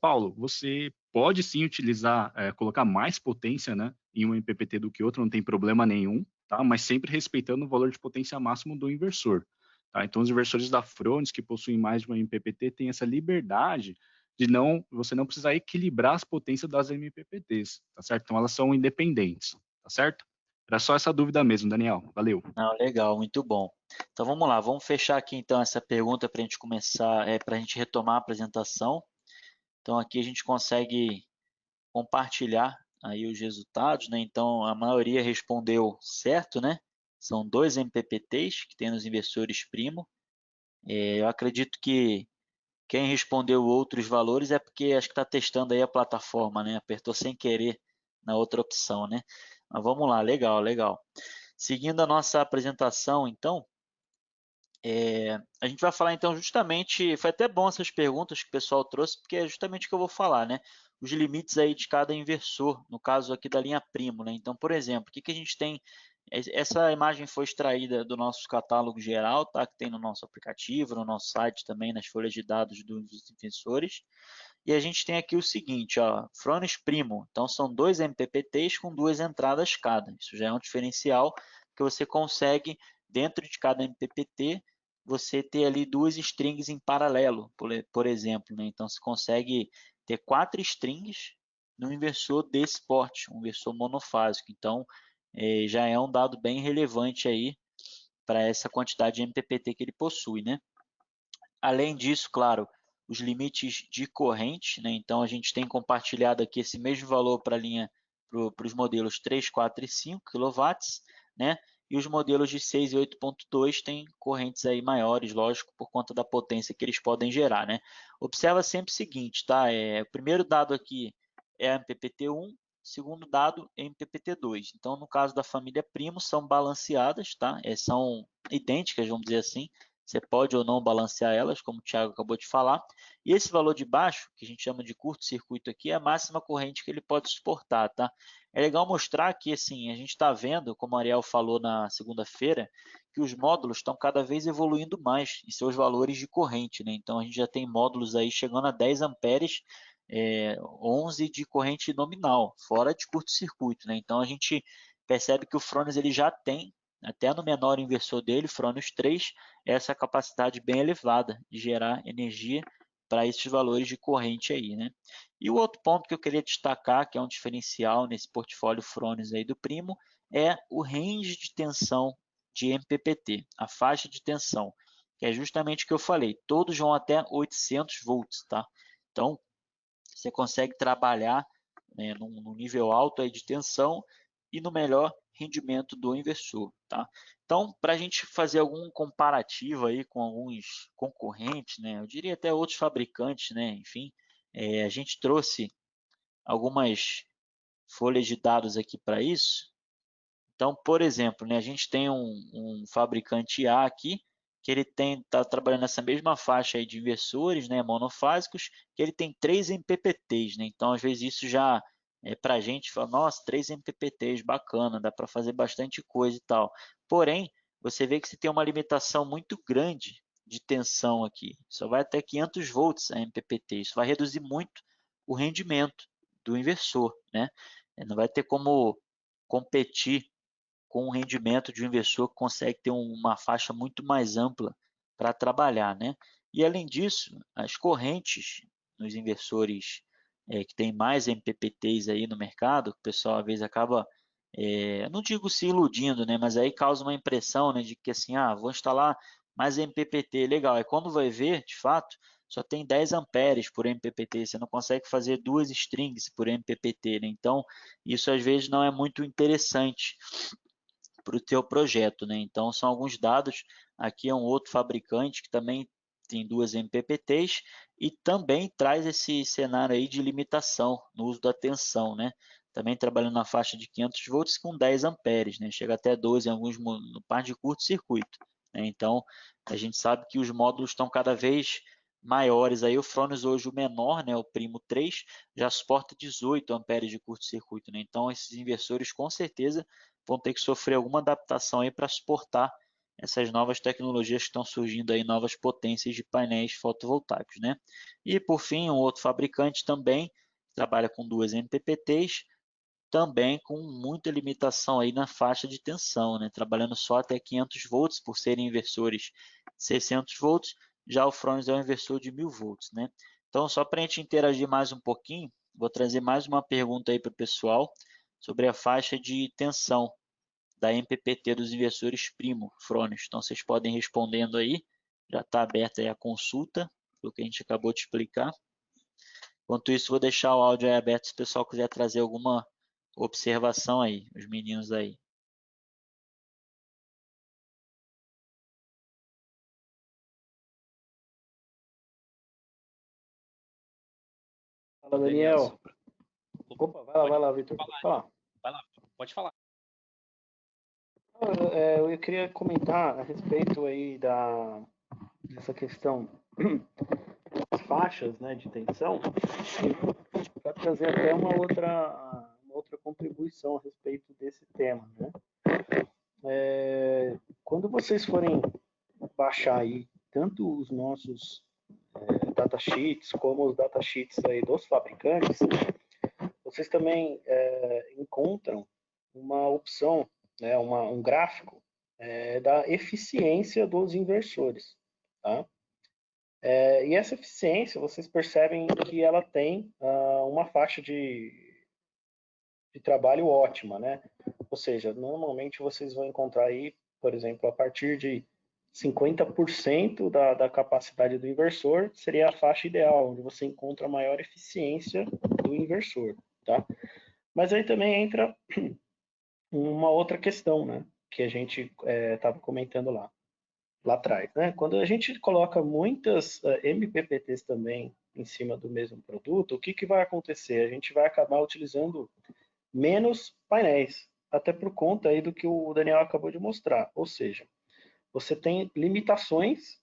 Paulo, você pode sim utilizar, colocar mais potência, né, em uma MPPT do que outra, não tem problema nenhum, tá? Mas sempre respeitando o valor de potência máximo do inversor. Tá? Então, os inversores da Frones que possuem mais de uma MPPT têm essa liberdade de você não precisar equilibrar as potências das MPPTs, tá certo? Então, elas são independentes, tá certo? Era só essa dúvida mesmo, Daniel. Valeu. Não, legal, muito bom. Então vamos lá, vamos fechar aqui então essa pergunta para a gente começar, para a gente retomar a apresentação. Então aqui a gente consegue compartilhar aí os resultados, né? Então a maioria respondeu certo, né? São 2 MPPTs que tem nos inversores primo. Eu acredito que quem respondeu outros valores é porque acho que está testando aí a plataforma, né? Apertou sem querer na outra opção, né? Mas vamos lá, legal, legal. Seguindo a nossa apresentação, então, a gente vai falar então justamente, foi até bom essas perguntas que o pessoal trouxe, porque é justamente o que eu vou falar, né? Os limites aí de cada inversor, no caso aqui da linha Primo, né? Então, por exemplo, o que que a gente tem? Essa imagem foi extraída do nosso catálogo geral, tá? Que tem no nosso aplicativo, no nosso site também, nas folhas de dados dos inversores. E a gente tem aqui o seguinte, ó, Frones Primo. Então, são 2 MPPTs com 2 entradas cada. Isso já é um diferencial que você consegue, dentro de cada MPPT, você ter ali 2 strings em paralelo, por exemplo, né? Então, você consegue ter 4 strings no inversor desse porte, um inversor monofásico. Então, já é um dado bem relevante aí para essa quantidade de MPPT que ele possui, né? Além disso, claro, os limites de corrente, né? Então a gente tem compartilhado aqui esse mesmo valor para a linha para os modelos 3, 4 e 5 kW, né? E os modelos de 6 e 8.2 têm correntes aí maiores, lógico, por conta da potência que eles podem gerar, né? Observa sempre o seguinte, tá? O primeiro dado aqui é a MPPT1, segundo dado é MPPT2. Então, no caso da família Primo, são balanceadas, tá? São idênticas, vamos dizer assim. Você pode ou não balancear elas, como o Thiago acabou de falar. E esse valor de baixo, que a gente chama de curto-circuito aqui, é a máxima corrente que ele pode suportar, tá? É legal mostrar que, assim, a gente está vendo, como a Ariel falou na segunda-feira, que os módulos estão cada vez evoluindo mais em seus valores de corrente, né? Então, a gente já tem módulos aí chegando a 10 amperes, 11 de corrente nominal, fora de curto-circuito, né? Então, a gente percebe que o Frones ele já tem, até no menor inversor dele, Fronis 3, essa capacidade bem elevada de gerar energia para esses valores de corrente aí, né? E o outro ponto que eu queria destacar, que é um diferencial nesse portfólio Fronis aí do Primo, é o range de tensão de MPPT, a faixa de tensão, que é justamente o que eu falei, todos vão até 800 volts, tá? Então, você consegue trabalhar, né, num nível alto aí de tensão e no melhor rendimento do inversor, tá? Então, para a gente fazer algum comparativo aí com alguns concorrentes, né, eu diria até outros fabricantes, né, enfim, a gente trouxe algumas folhas de dados aqui para isso. Então, por exemplo, né, a gente tem um fabricante A aqui, que ele está trabalhando nessa mesma faixa aí de inversores, né, monofásicos, que ele tem 3 MPPTs, né? Então, às vezes isso já para a gente fala, nossa, 3 MPPTs, bacana, dá para fazer bastante coisa e tal. Porém, você vê que você tem uma limitação muito grande de tensão aqui. Só vai até 500 volts a MPPT. Isso vai reduzir muito o rendimento do inversor, né? Não vai ter como competir com o rendimento de um investidor que consegue ter uma faixa muito mais ampla para trabalhar, né? E além disso, as correntes nos inversores que tem mais MPPTs aí no mercado, o pessoal às vezes acaba, não digo se iludindo, né? Mas aí causa uma impressão, né, de que assim, vou instalar mais MPPT, legal. É quando vai ver, de fato, só tem 10 amperes por MPPT, você não consegue fazer 2 strings por MPPT, né? Então, isso às vezes não é muito interessante para o teu projeto, né? Então são alguns dados. Aqui é um outro fabricante que também tem 2 MPPTs e também traz esse cenário aí de limitação no uso da tensão, né? Também trabalhando na faixa de 500 volts com 10 amperes, né? Chega até 12 em alguns no par de curto-circuito. né? Então, a gente sabe que os módulos estão cada vez maiores. Aí o Fronius hoje, o menor, né, o Primo 3, já suporta 18 amperes de curto-circuito, né? Então, esses inversores com certeza vão ter que sofrer alguma adaptação aí para suportar essas novas tecnologias que estão surgindo aí, novas potências de painéis fotovoltaicos, né? E por fim, um outro fabricante também trabalha com duas MPPTs, também com muita limitação aí na faixa de tensão, né? Trabalhando só até 500 volts por serem inversores 600 volts, já o Fronius é um inversor de 1000 volts, né? Então, só para a gente interagir mais um pouquinho, vou trazer mais uma pergunta aí para o pessoal sobre a faixa de tensão da MPPT dos inversores Primo Fronius. Então, vocês podem ir respondendo aí, já está aberta aí a consulta, do que a gente acabou de explicar. Enquanto isso, vou deixar o áudio aí aberto se o pessoal quiser trazer alguma observação aí, os meninos aí. Fala, Daniel. Opa, vai lá, Vitor. Pode falar. Vai lá, pode falar. Eu queria comentar a respeito aí dessa questão das faixas, né, de tensão, para trazer até uma outra contribuição a respeito desse tema, né? Quando vocês forem baixar aí tanto os nossos datasheets como os datasheets aí dos fabricantes, vocês também encontram uma opção, né, um gráfico da eficiência dos inversores, tá? E essa eficiência, vocês percebem que ela tem uma faixa de trabalho ótima, né? Ou seja, normalmente vocês vão encontrar aí, por exemplo, a partir de 50% da capacidade do inversor seria a faixa ideal, onde você encontra a maior eficiência do inversor, tá? Mas aí também entra uma outra questão, né? Que a gente estava comentando lá atrás, né? Quando a gente coloca muitas MPPTs também em cima do mesmo produto, o que vai acontecer? A gente vai acabar utilizando menos painéis, até por conta aí do que o Daniel acabou de mostrar. Ou seja, você tem limitações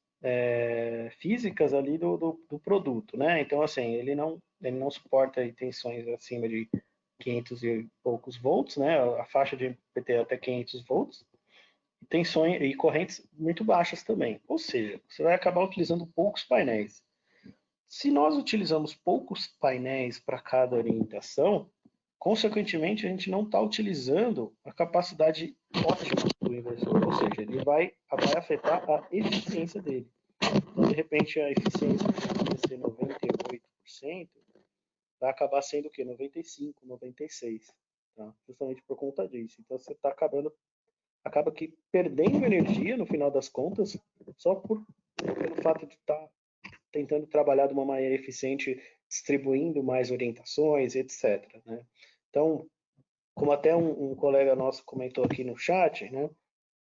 físicas ali do produto, né? Então, assim, ele não suporta tensões acima de 500 e poucos volts, né? A faixa de MPPT é até 500 volts, tensões e correntes muito baixas também. Ou seja, você vai acabar utilizando poucos painéis. Se nós utilizamos poucos painéis para cada orientação, consequentemente a gente não está utilizando a capacidade ótima do inversor, ou seja, ele vai afetar a eficiência dele. Então, de repente, a eficiência vai ser 98%, vai acabar sendo o quê? 95%, 96%. Tá? Justamente por conta disso. Então, você está acaba que perdendo energia no final das contas, só pelo fato de estar tentando trabalhar de uma maneira eficiente, distribuindo mais orientações, etc. Né? Então, como até um colega nosso comentou aqui no chat, né,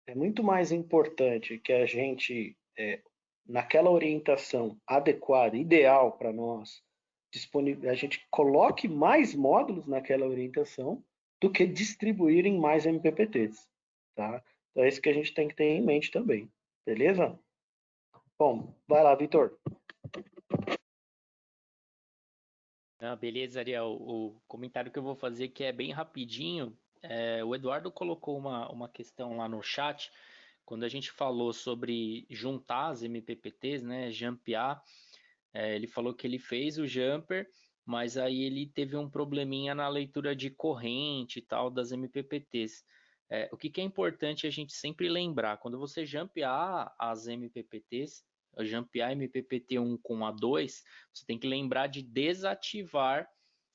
é muito mais importante que a gente, naquela orientação adequada, ideal para nós, a gente coloque mais módulos naquela orientação do que distribuir em mais MPPTs. Tá? Então é isso que a gente tem que ter em mente também. Beleza? Bom, vai lá, Vitor. Beleza, Ariel. O comentário que eu vou fazer que é bem rapidinho. O Eduardo colocou uma questão lá no chat, quando a gente falou sobre juntar as MPPTs, né, jumpear, ele falou que ele fez o jumper, mas aí ele teve um probleminha na leitura de corrente e tal das MPPTs. O que é importante a gente sempre lembrar, quando você jumpear as MPPTs, jumpear MPPT1 com a 2, você tem que lembrar de desativar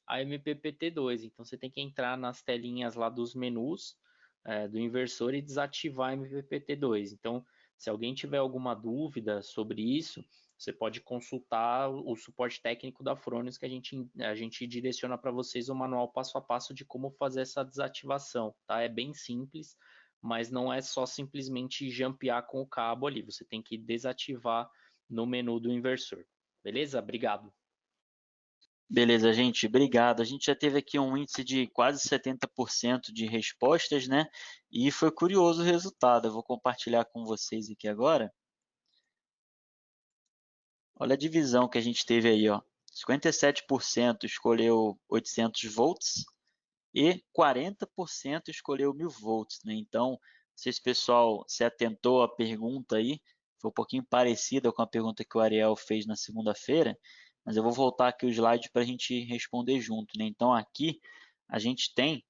a MPPT2. Então você tem que entrar nas telinhas lá dos menus do inversor e desativar a MPPT2. Então, se alguém tiver alguma dúvida sobre isso, você pode consultar o suporte técnico da Fronius, que a gente direciona para vocês o manual passo a passo de como fazer essa desativação. Tá? É bem simples, mas não é só simplesmente jumpear com o cabo ali. Você tem que desativar no menu do inversor. Beleza? Obrigado. Beleza, gente, obrigado. A gente já teve aqui um índice de quase 70% de respostas, né? E foi curioso o resultado. Eu vou compartilhar com vocês aqui agora. Olha a divisão que a gente teve aí, ó. 57% escolheu 800 volts e 40% escolheu 1000 volts, né? Então, não sei se o pessoal se atentou à pergunta aí, foi um pouquinho parecida com a pergunta que o Ariel fez na segunda-feira, mas eu vou voltar aqui o slide para a gente responder junto, né? Então, aqui a gente tem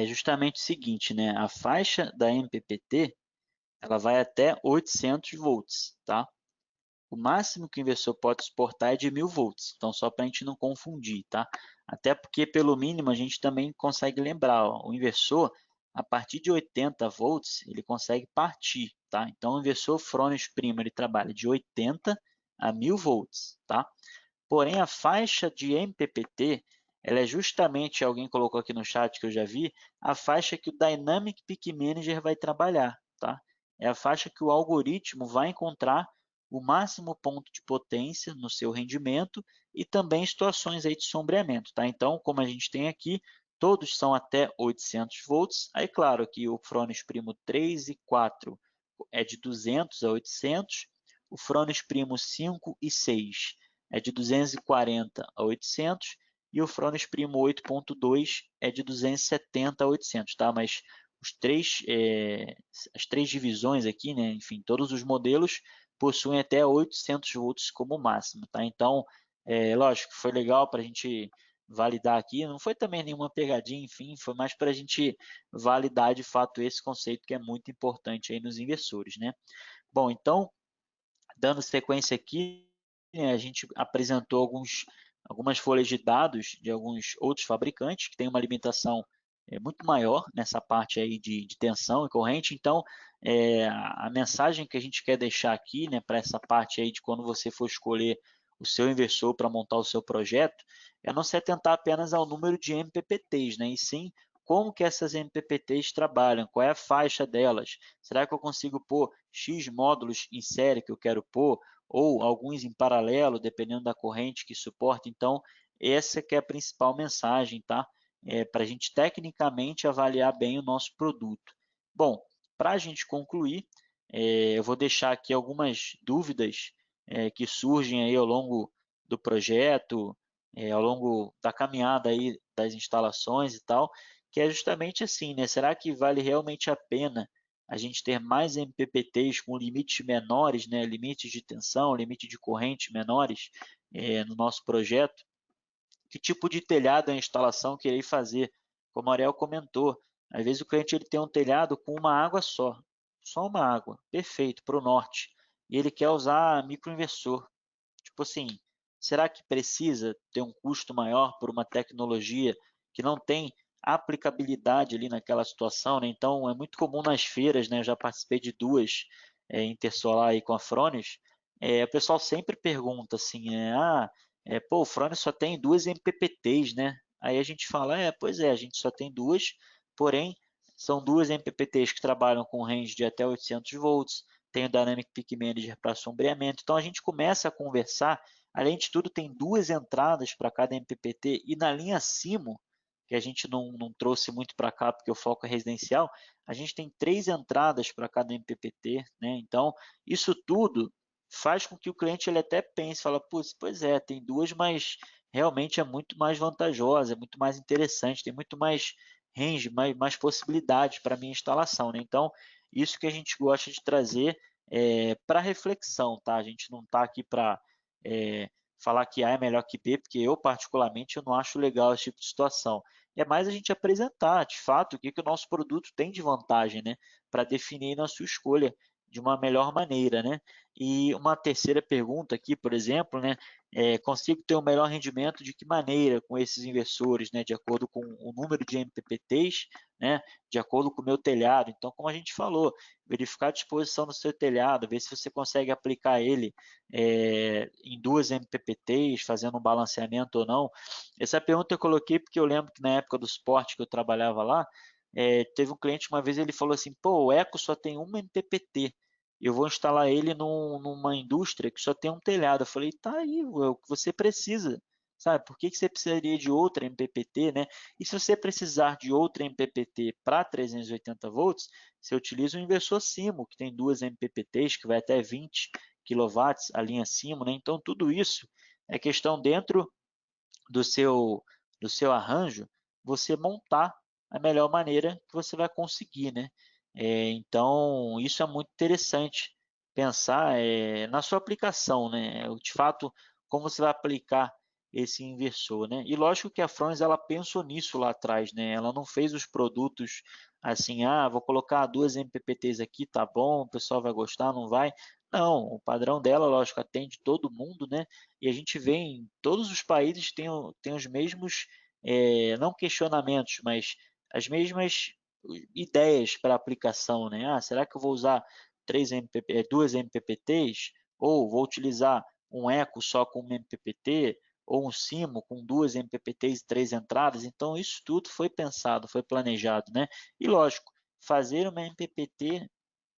justamente o seguinte, né? A faixa da MPPT, ela vai até 800 volts, tá? O máximo que o inversor pode suportar é de 1000 volts, então só para a gente não confundir, tá? Até porque pelo mínimo a gente também consegue lembrar, ó, o inversor a partir de 80 volts ele consegue partir, tá? Então o inversor Fronius Primo ele trabalha de 80 a 1000 volts, tá? Porém a faixa de MPPT ela é justamente, alguém colocou aqui no chat que eu já vi, a faixa que o Dynamic Peak Manager vai trabalhar, tá? É a faixa que o algoritmo vai encontrar o máximo ponto de potência no seu rendimento e também situações aí de sombreamento, tá? Então, como a gente tem aqui, todos são até 800 volts. Aí, claro, que o Fronius Primo 3 e 4 é de 200 a 800, o Fronius Primo 5 e 6 é de 240 a 800 e o Fronius Primo 8.2 é de 270 a 800, tá? Mas as três divisões aqui, né? Enfim, todos os modelos possuem até 800 volts como máximo, tá? Então, lógico, foi legal para a gente validar aqui, não foi também nenhuma pegadinha, enfim, foi mais para a gente validar de fato esse conceito que é muito importante aí nos inversores, né? Bom, então, dando sequência aqui, né, a gente apresentou algumas folhas de dados de alguns outros fabricantes que têm uma limitação muito maior nessa parte aí de tensão e corrente. Então, a mensagem que a gente quer deixar aqui, né, para essa parte aí de quando você for escolher o seu inversor para montar o seu projeto, é não se atentar apenas ao número de MPPTs, né, e sim como que essas MPPTs trabalham, qual é a faixa delas, será que eu consigo pôr X módulos em série que eu quero pôr, ou alguns em paralelo, dependendo da corrente que suporta. Então, essa que é a principal mensagem, tá? Para a gente tecnicamente avaliar bem o nosso produto. Bom, para a gente concluir, eu vou deixar aqui algumas dúvidas que surgem aí ao longo do projeto, ao longo da caminhada aí das instalações e tal, que é justamente assim, né? Será que vale realmente a pena a gente ter mais MPPTs com limites menores, né? Limites de tensão, limite de corrente menores no nosso projeto? Que tipo de telhado a instalação que irei fazer? Como o Ariel comentou, às vezes o cliente ele tem um telhado com uma água só uma água, perfeito, para o norte, e ele quer usar microinversor. Tipo assim, será que precisa ter um custo maior por uma tecnologia que não tem aplicabilidade ali naquela situação, né? Então, é muito comum nas feiras, né? Eu já participei de duas Intersolar aí com a Fronius. O pessoal sempre pergunta assim, pô, o Fronius só tem duas MPPTs, né? Aí a gente fala, pois é, a gente só tem duas, porém, são duas MPPTs que trabalham com range de até 800 volts, tem o Dynamic Peak Manager para sombreamento. Então a gente começa a conversar. Além de tudo, tem duas entradas para cada MPPT e na linha Simo, que a gente não trouxe muito para cá porque o foco é residencial, a gente tem 3 entradas para cada MPPT, né? Então isso tudo faz com que o cliente ele até pense, fala, pois é, tem duas, mas realmente é muito mais vantajosa, é muito mais interessante, tem muito mais range, mais possibilidades para a minha instalação, né? Então isso que a gente gosta de trazer para reflexão, tá? A gente não está aqui para falar que A é melhor que B, porque eu, particularmente, eu não acho legal esse tipo de situação. É mais a gente apresentar, de fato, o que o nosso produto tem de vantagem, né? Para definir na sua escolha de uma melhor maneira, né? E uma terceira pergunta aqui, por exemplo, né? Consigo ter um melhor rendimento de que maneira com esses inversores, né? De acordo com o número de MPPTs, né? De acordo com o meu telhado. Então, como a gente falou, verificar a disposição do seu telhado, ver se você consegue aplicar ele em duas MPPTs, fazendo um balanceamento ou não. Essa pergunta eu coloquei porque eu lembro que na época do suporte que eu trabalhava lá, teve um cliente uma vez ele falou assim, pô, o Eco só tem uma MPPT, eu vou instalar ele numa indústria que só tem um telhado. Eu falei, tá aí, é o que você precisa. sabe? Por que você precisaria de outra MPPT, né? E se você precisar de outra MPPT para 380 volts, você utiliza o inversor Simo, que tem duas MPPTs, que vai até 20 kW, a linha Simo, né? Então, tudo isso é questão dentro do seu arranjo, você montar a melhor maneira que você vai conseguir, né? Então, isso é muito interessante pensar na sua aplicação, né? De fato, como você vai aplicar esse inversor, né? E lógico que a Frons ela pensou nisso lá atrás, né? Ela não fez os produtos assim, vou colocar duas MPPTs aqui, tá bom, o pessoal vai gostar, não vai? Não, o padrão dela, lógico, atende todo mundo, né? E a gente vê em todos os países tem os mesmos, não questionamentos, mas as mesmas ideias para aplicação, né? Será que eu vou usar duas MPPTs? Ou vou utilizar um Eco só com uma MPPT? Ou um Simo com duas MPPTs e três entradas? Então, isso tudo foi pensado, foi planejado, né? E lógico, fazer uma MPPT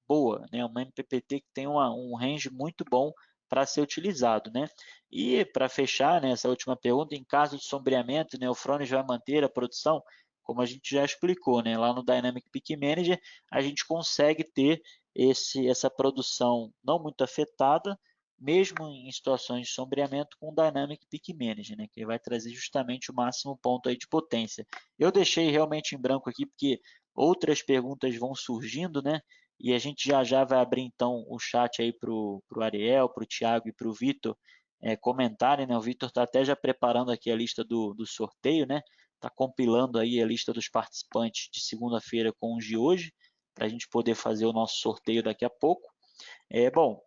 boa, né? Uma MPPT que tem um range muito bom para ser utilizado, né? E para fechar, né, essa última pergunta, em caso de sombreamento, né, o Fronius vai manter a produção, como a gente já explicou, né? Lá no Dynamic Peak Manager, a gente consegue ter essa produção não muito afetada, mesmo em situações de sombreamento com o Dynamic Peak Manager, né, que vai trazer justamente o máximo ponto aí de potência. Eu deixei realmente em branco aqui porque outras perguntas vão surgindo, né? E a gente já vai abrir então o chat aí para o Ariel, para o Thiago e para o Vitor comentarem, né? O Vitor está até já preparando aqui a lista do sorteio, né? Está compilando aí a lista dos participantes de segunda-feira com os de hoje, para a gente poder fazer o nosso sorteio daqui a pouco. Bom,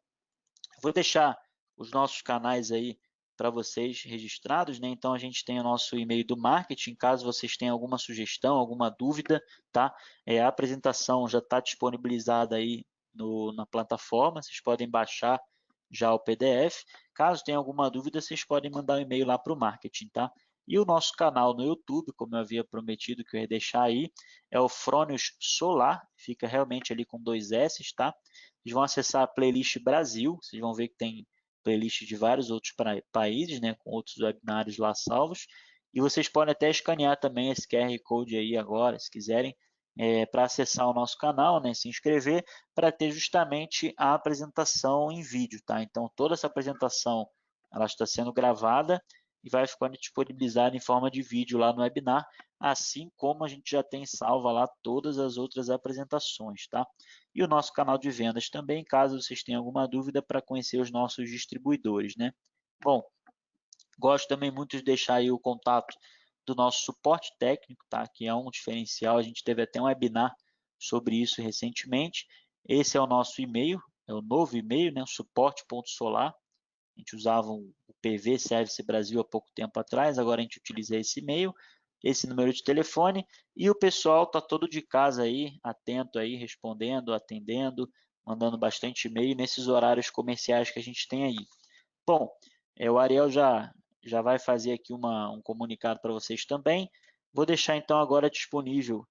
vou deixar os nossos canais aí para vocês registrados, né? Então a gente tem o nosso e-mail do marketing, caso vocês tenham alguma sugestão, alguma dúvida, tá? A apresentação já está disponibilizada aí na plataforma, vocês podem baixar já o PDF. Caso tenha alguma dúvida, vocês podem mandar um e-mail lá para o marketing, tá? E o nosso canal no YouTube, como eu havia prometido que eu ia deixar aí, é o Fronius Solar, fica realmente ali com 2 S, tá? Vocês vão acessar a playlist Brasil, vocês vão ver que tem playlist de vários outros países, né, com outros webinários lá salvos. E vocês podem até escanear também esse QR Code aí agora, se quiserem, para acessar o nosso canal, né, se inscrever, para ter justamente a apresentação em vídeo, tá? Então, toda essa apresentação ela está sendo gravada e vai ficando disponibilizada em forma de vídeo lá no webinar, assim como a gente já tem salva lá todas as outras apresentações, tá? E o nosso canal de vendas também, caso vocês tenham alguma dúvida para conhecer os nossos distribuidores, né? Bom, gosto também muito de deixar aí o contato do nosso suporte técnico, tá? Que é um diferencial, a gente teve até um webinar sobre isso recentemente. Esse é o nosso e-mail, é o novo e-mail, né? Suporte.solar. A gente usava o PV Service Brasil há pouco tempo atrás, agora a gente utiliza esse e-mail, esse número de telefone, e o pessoal está todo de casa aí, atento aí, respondendo, atendendo, mandando bastante e-mail nesses horários comerciais que a gente tem aí. Bom, o Ariel já vai fazer aqui um comunicado para vocês também. Vou deixar então agora disponível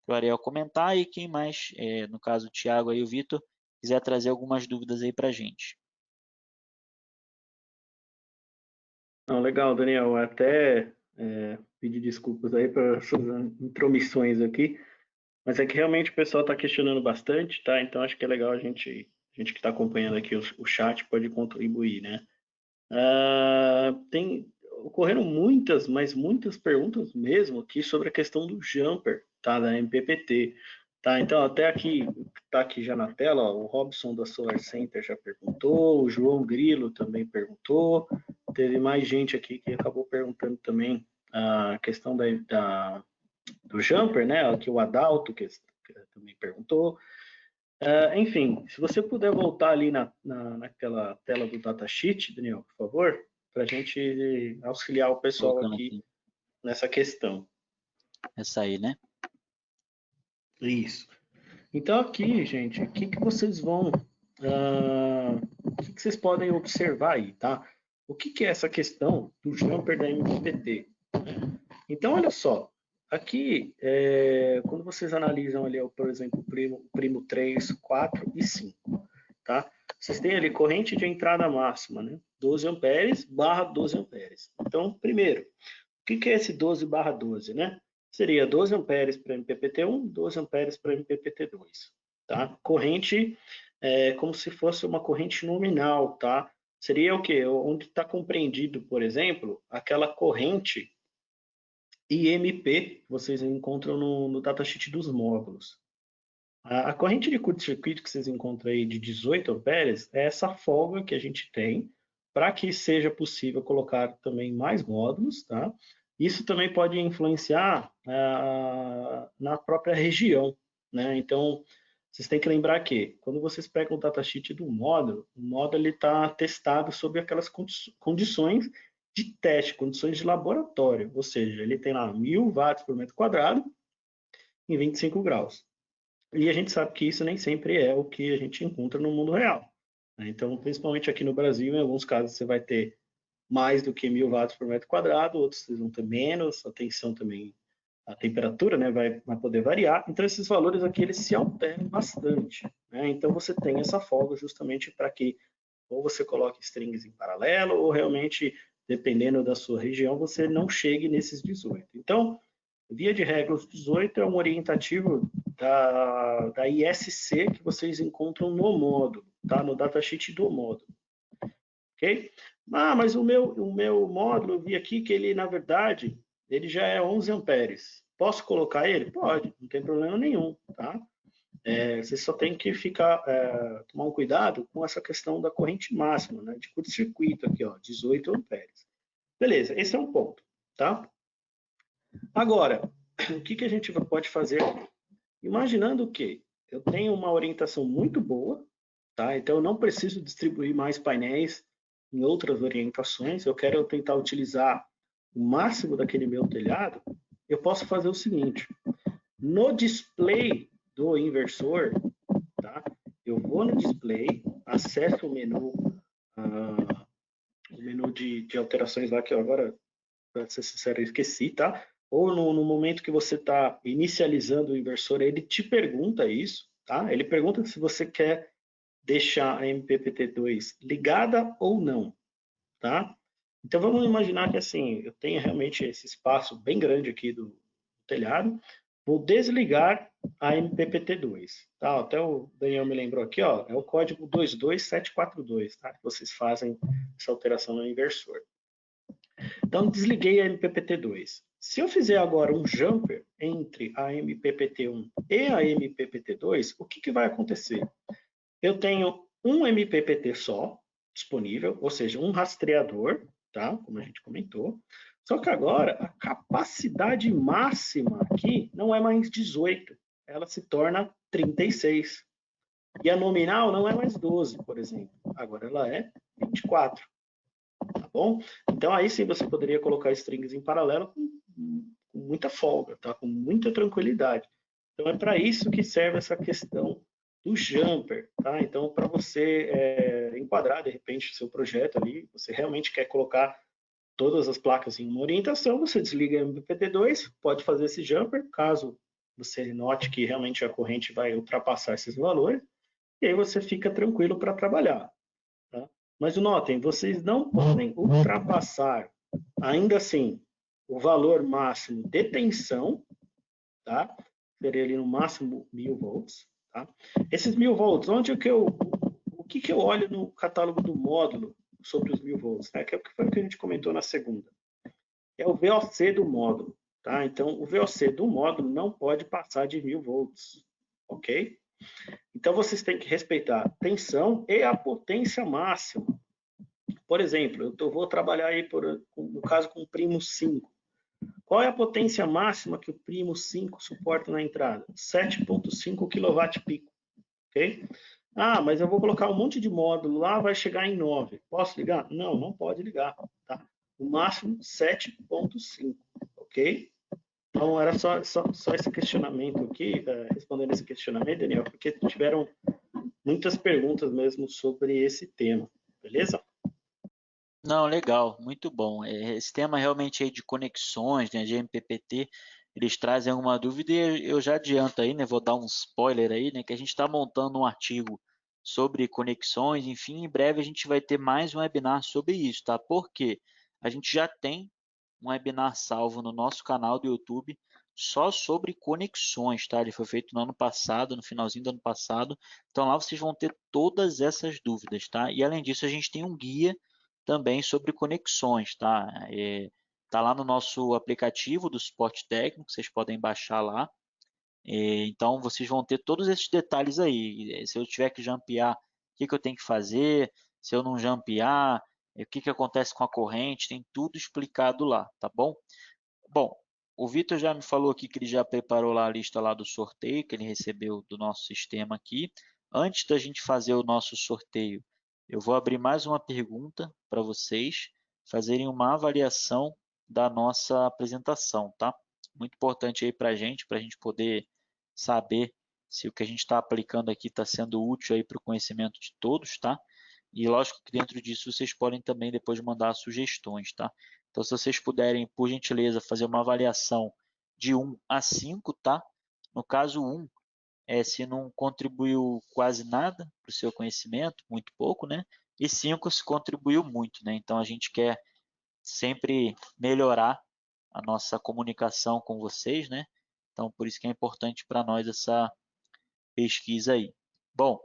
para o Ariel comentar e quem mais, no caso o Thiago e o Vitor, quiser trazer algumas dúvidas aí para a gente. Não, legal, Daniel. Até pedir desculpas aí para essas intromissões aqui, mas é que realmente o pessoal está questionando bastante, tá? Então acho que é legal a gente que está acompanhando aqui o chat pode contribuir, né? Ocorreram muitas, mas muitas perguntas mesmo aqui sobre a questão do jumper, tá? Da MPPT. Tá, então até aqui, tá aqui já na tela, ó, o Robson da Solar Center já perguntou, o João Grilo também perguntou, teve mais gente aqui que acabou perguntando também a questão do jumper, né? Aqui o Adalto, que também perguntou. Enfim, se você puder voltar ali naquela tela do datasheet, Daniel, por favor, para a gente auxiliar o pessoal aqui nessa questão. Essa aí, né? Isso. Então aqui, gente, o que vocês vão... o que vocês podem observar aí, tá? O que é essa questão do jumper da MPPT? Então, olha só. Aqui, quando vocês analisam ali, por exemplo, o primo 3, 4 e 5, tá? vocês têm ali corrente de entrada máxima, né? 12 amperes barra 12 amperes. Então, primeiro, o que é esse 12 barra 12, né? Seria 12 amperes para MPPT1, 12 amperes para MPPT2, tá? Corrente como se fosse uma corrente nominal, tá? Seria o quê? Onde está compreendido, por exemplo, aquela corrente IMP que vocês encontram no datasheet dos módulos. A corrente de curto-circuito que vocês encontram aí de 18 amperes é essa folga que a gente tem para que seja possível colocar também mais módulos, tá? Isso também pode influenciar na própria região, né? Então, vocês têm que lembrar que quando vocês pegam o datasheet do módulo, o módulo está testado sob aquelas condições de teste, condições de laboratório, ou seja, ele tem lá 1000 watts por metro quadrado em 25 graus. E a gente sabe que isso nem sempre é o que a gente encontra no mundo real, né? Então, principalmente aqui no Brasil, em alguns casos você vai ter mais do que 1000 watts por metro quadrado, outros vão ter menos, a tensão também, a temperatura, né, vai poder variar. Então, esses valores aqui, eles se alteram bastante, né? Então, você tem essa folga justamente para que ou você coloque strings em paralelo, ou realmente, dependendo da sua região, você não chegue nesses 18. Então, via de regra, os 18 é um orientativo da ISC que vocês encontram no módulo, tá? No datasheet do módulo. Ok? Mas o meu módulo, eu vi aqui que ele, na verdade, ele já é 11 amperes. Posso colocar ele? Pode, não tem problema nenhum, tá? Você só tem que tomar um cuidado com essa questão da corrente máxima, né? De curto-circuito aqui, ó, 18 amperes. Beleza, esse é um ponto, tá? Agora, o que a gente pode fazer? Imaginando que eu tenho uma orientação muito boa, tá? Então eu não preciso distribuir mais painéis em outras orientações, eu quero tentar utilizar o máximo daquele meu telhado, eu posso fazer o seguinte: no display do inversor, tá? Eu vou no display, acesso o menu de alterações lá, que eu agora, para ser sincero, eu esqueci, tá? Ou no momento que você está inicializando o inversor, ele te pergunta isso, tá? Ele pergunta se você quer deixar a MPPT2 ligada ou não, tá? Então vamos imaginar que assim, eu tenho realmente esse espaço bem grande aqui do telhado, vou desligar a MPPT2, tá? Até o Daniel me lembrou aqui, ó, é o código 22742, tá? Que vocês fazem essa alteração no inversor. Então desliguei a MPPT2. Se eu fizer agora um jumper entre a MPPT1 e a MPPT2, o que vai acontecer? Eu tenho um MPPT só disponível, ou seja, um rastreador, tá? Como a gente comentou. Só que agora a capacidade máxima aqui não é mais 18, ela se torna 36. E a nominal não é mais 12, por exemplo. Agora ela é 24. Tá bom? Então aí sim você poderia colocar strings em paralelo com muita folga, tá? Com muita tranquilidade. Então é para isso que serve essa questão do jumper, tá? Então para você enquadrar de repente o seu projeto ali, você realmente quer colocar todas as placas em uma orientação, você desliga a MPPT2, pode fazer esse jumper, caso você note que realmente a corrente vai ultrapassar esses valores, e aí você fica tranquilo para trabalhar, tá? Mas notem, vocês não podem ultrapassar, ainda assim, o valor máximo de tensão, tá? Seria ali no máximo 1000 volts, tá? Esses 1000 volts, o que eu olho no catálogo do módulo sobre os 1000 volts, né? Que foi o que a gente comentou na segunda. É o VOC do módulo, tá? Então, o VOC do módulo não pode passar de 1000 volts, ok? Então, vocês têm que respeitar a tensão e a potência máxima. Por exemplo, eu vou trabalhar aí, no caso, com o Primo 5. Qual é a potência máxima que o Primo 5 suporta na entrada? 7,5 kW-pico, ok? Mas eu vou colocar um monte de módulo lá, vai chegar em 9. Posso ligar? Não, não pode ligar, tá? O máximo 7,5, ok? Então, era só esse questionamento aqui, respondendo esse questionamento, Daniel, porque tiveram muitas perguntas mesmo sobre esse tema, beleza? Não, legal, muito bom. Esse tema realmente aí de conexões, né, de MPPT, eles trazem alguma dúvida e eu já adianto aí, né, vou dar um spoiler aí, né, que a gente está montando um artigo sobre conexões, enfim, em breve a gente vai ter mais um webinar sobre isso, tá? Porque a gente já tem um webinar salvo no nosso canal do YouTube só sobre conexões, tá? Ele foi feito no ano passado, no finalzinho do ano passado. Então lá vocês vão ter todas essas dúvidas, tá? E além disso, a gente tem um guia também sobre conexões, tá? Tá lá no nosso aplicativo do suporte técnico, vocês podem baixar lá. Então vocês vão ter todos esses detalhes aí. Se eu tiver que jampear, o que que eu tenho que fazer? Se eu não jampear, o que que acontece com a corrente? Tem tudo explicado lá, tá bom? Bom, o Vitor já me falou aqui que ele já preparou lá a lista lá do sorteio que ele recebeu do nosso sistema aqui. Antes da gente fazer o nosso sorteio, eu vou abrir mais uma pergunta para vocês fazerem uma avaliação da nossa apresentação, tá? Muito importante aí para a gente poder saber se o que a gente está aplicando aqui está sendo útil aí para o conhecimento de todos, tá? E lógico que dentro disso vocês podem também depois mandar sugestões, tá? Então, se vocês puderem, por gentileza, fazer uma avaliação de 1 a 5, tá? No caso 1 é se não contribuiu quase nada para o seu conhecimento, muito pouco, né? E 5 se contribuiu muito, né? Então, a gente quer sempre melhorar a nossa comunicação com vocês, né? Então, por isso que é importante para nós essa pesquisa aí. Bom,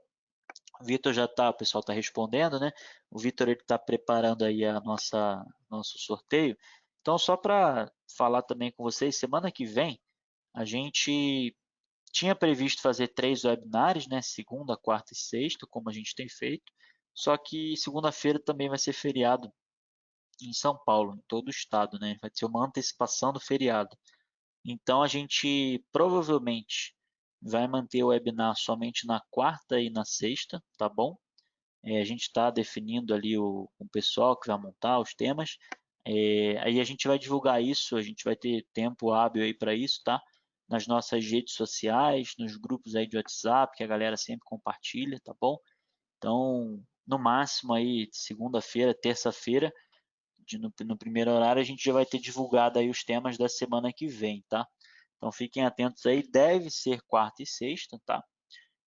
o Vitor já está, o pessoal está respondendo, né? O Vitor está preparando aí a nosso sorteio. Então, só para falar também com vocês, semana que vem a gente tinha previsto fazer 3 webinars, né? Segunda, quarta e sexta, como a gente tem feito. Só que segunda-feira também vai ser feriado em São Paulo, em todo o estado, né? Vai ser uma antecipação do feriado. Então, a gente provavelmente vai manter o webinar somente na quarta e na sexta, tá bom? A gente está definindo ali o pessoal que vai montar os temas. Aí a gente vai divulgar isso, a gente vai ter tempo hábil aí para isso, tá? Nas nossas redes sociais, nos grupos aí de WhatsApp, que a galera sempre compartilha, tá bom? Então, no máximo aí, segunda-feira, terça-feira, no primeiro horário, a gente já vai ter divulgado aí os temas da semana que vem, tá? Então fiquem atentos aí, deve ser quarta e sexta, tá?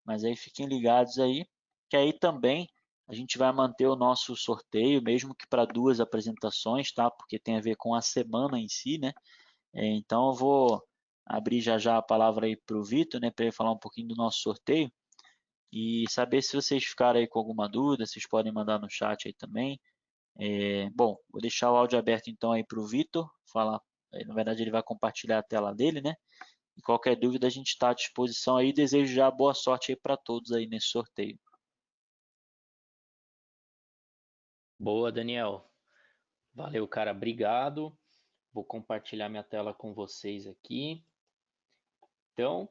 Mas aí fiquem ligados aí, que aí também a gente vai manter o nosso sorteio, mesmo que para 2 apresentações, tá? Porque tem a ver com a semana em si, né? Então eu vou abrir já já a palavra aí para o Vitor, né? Para ele falar um pouquinho do nosso sorteio e saber se vocês ficarem aí com alguma dúvida, vocês podem mandar no chat aí também. Bom, vou deixar o áudio aberto então aí para o Vitor falar. Na verdade, ele vai compartilhar a tela dele, né? E qualquer dúvida a gente está à disposição aí. Desejo já boa sorte aí para todos aí nesse sorteio. Boa, Daniel. Valeu, cara. Obrigado. Vou compartilhar minha tela com vocês aqui. Então,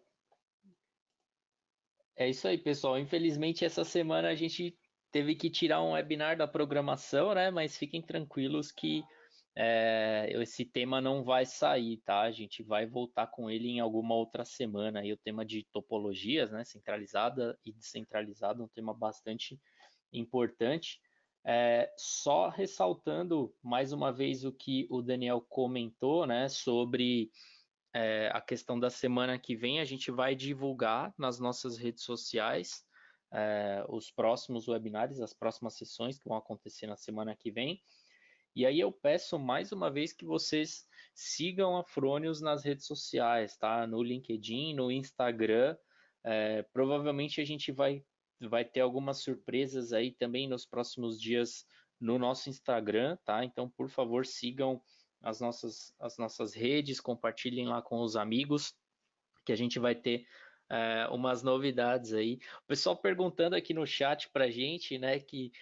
é isso aí, pessoal. Infelizmente, essa semana a gente teve que tirar um webinar da programação, né? Mas fiquem tranquilos que esse tema não vai sair, tá? A gente vai voltar com ele em alguma outra semana. Aí o tema de topologias, né? Centralizada e descentralizada, um tema bastante importante. Só ressaltando mais uma vez o que o Daniel comentou, né? Sobre a questão da semana que vem, a gente vai divulgar nas nossas redes sociais os próximos webinars, as próximas sessões que vão acontecer na semana que vem. E aí eu peço mais uma vez que vocês sigam a Fronius nas redes sociais, tá? No LinkedIn, no Instagram. Provavelmente a gente vai ter algumas surpresas aí também nos próximos dias no nosso Instagram, tá? Então, por favor, sigam as nossas redes, compartilhem lá com os amigos, que a gente vai ter umas novidades aí. O pessoal perguntando aqui no chat pra gente, né, que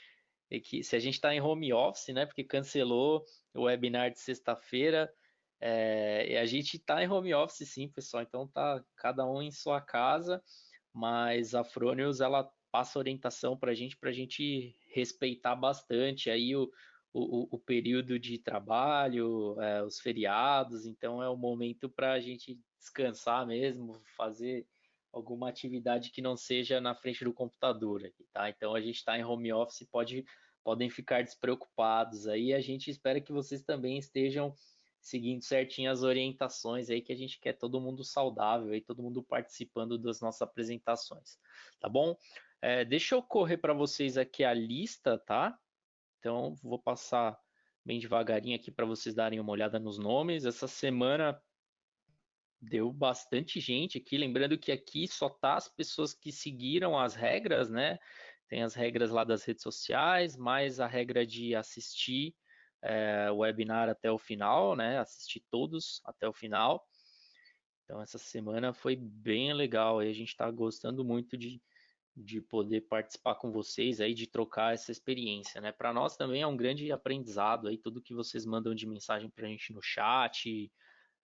se a gente está em home office, né? Porque cancelou o webinar de sexta-feira. E a gente está em home office, sim, pessoal. Então tá cada um em sua casa, mas a Fronius ela passa orientação para a gente respeitar bastante aí o período de trabalho, os feriados. Então é o momento para a gente descansar mesmo, fazer alguma atividade que não seja na frente do computador aqui, tá? Então a gente está em home office, podem ficar despreocupados aí. A gente espera que vocês também estejam seguindo certinho as orientações aí, que a gente quer todo mundo saudável aí, todo mundo participando das nossas apresentações, tá bom? Deixa eu correr para vocês aqui a lista, tá? Então, vou passar bem devagarinho aqui para vocês darem uma olhada nos nomes. Essa semana deu bastante gente aqui, lembrando que aqui só tá as pessoas que seguiram as regras, né? Tem as regras lá das redes sociais, mais a regra de assistir o webinar até o final, né? Assistir todos até o final. Então essa semana foi bem legal e a gente está gostando muito de poder participar com vocês aí, de trocar essa experiência, né? Para nós também é um grande aprendizado aí, tudo que vocês mandam de mensagem para a gente no chat.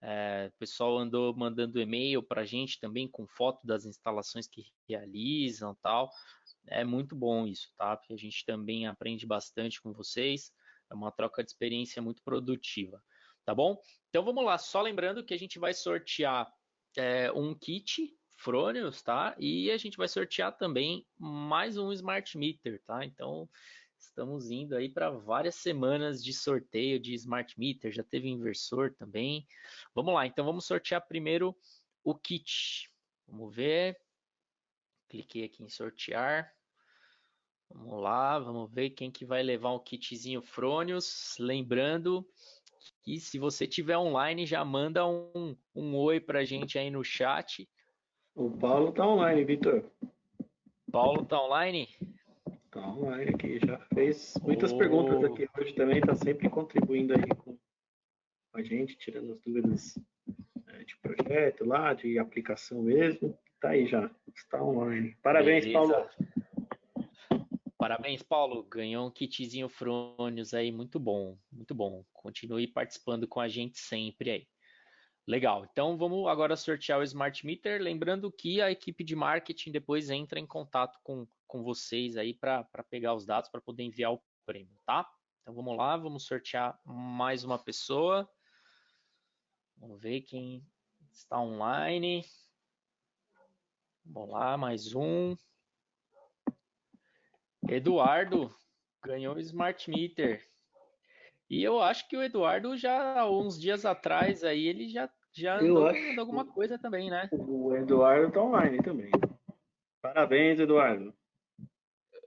O pessoal andou mandando e-mail para a gente também com foto das instalações que realizam, tal. É muito bom isso, tá? Porque a gente também aprende bastante com vocês. É uma troca de experiência muito produtiva, tá bom? Então vamos lá, só lembrando que a gente vai sortear um kit Fronius, tá? E a gente vai sortear também mais um Smart Meter, tá? Então estamos indo aí para várias semanas de sorteio de Smart Meter, já teve inversor também. Vamos lá, então vamos sortear primeiro o kit. Vamos ver. Cliquei aqui em sortear. Vamos lá, vamos ver quem que vai levar um kitzinho Fronius. Lembrando que se você tiver online, já manda um oi pra gente aí no chat. O Paulo tá online, Vitor. Paulo tá online? Tá online aqui, já fez muitas perguntas aqui hoje também, tá sempre contribuindo aí com a gente, tirando as dúvidas de projeto lá, de aplicação mesmo. Tá aí já, está online. Parabéns, Beleza. Paulo. Parabéns, Paulo. Ganhou um kitzinho Fronius aí, muito bom, muito bom. Continue participando com a gente sempre aí. Legal, então vamos agora sortear o Smart Meter, lembrando que a equipe de marketing depois entra em contato com vocês aí para pegar os dados para poder enviar o prêmio, tá? Então vamos lá, vamos sortear mais uma pessoa. Vamos ver quem está online. Vamos lá, mais um. Eduardo ganhou o Smart Meter. E eu acho que o Eduardo já, uns dias atrás aí, ele já andou ganhando alguma coisa também, né? O Eduardo tá online também. Parabéns, Eduardo.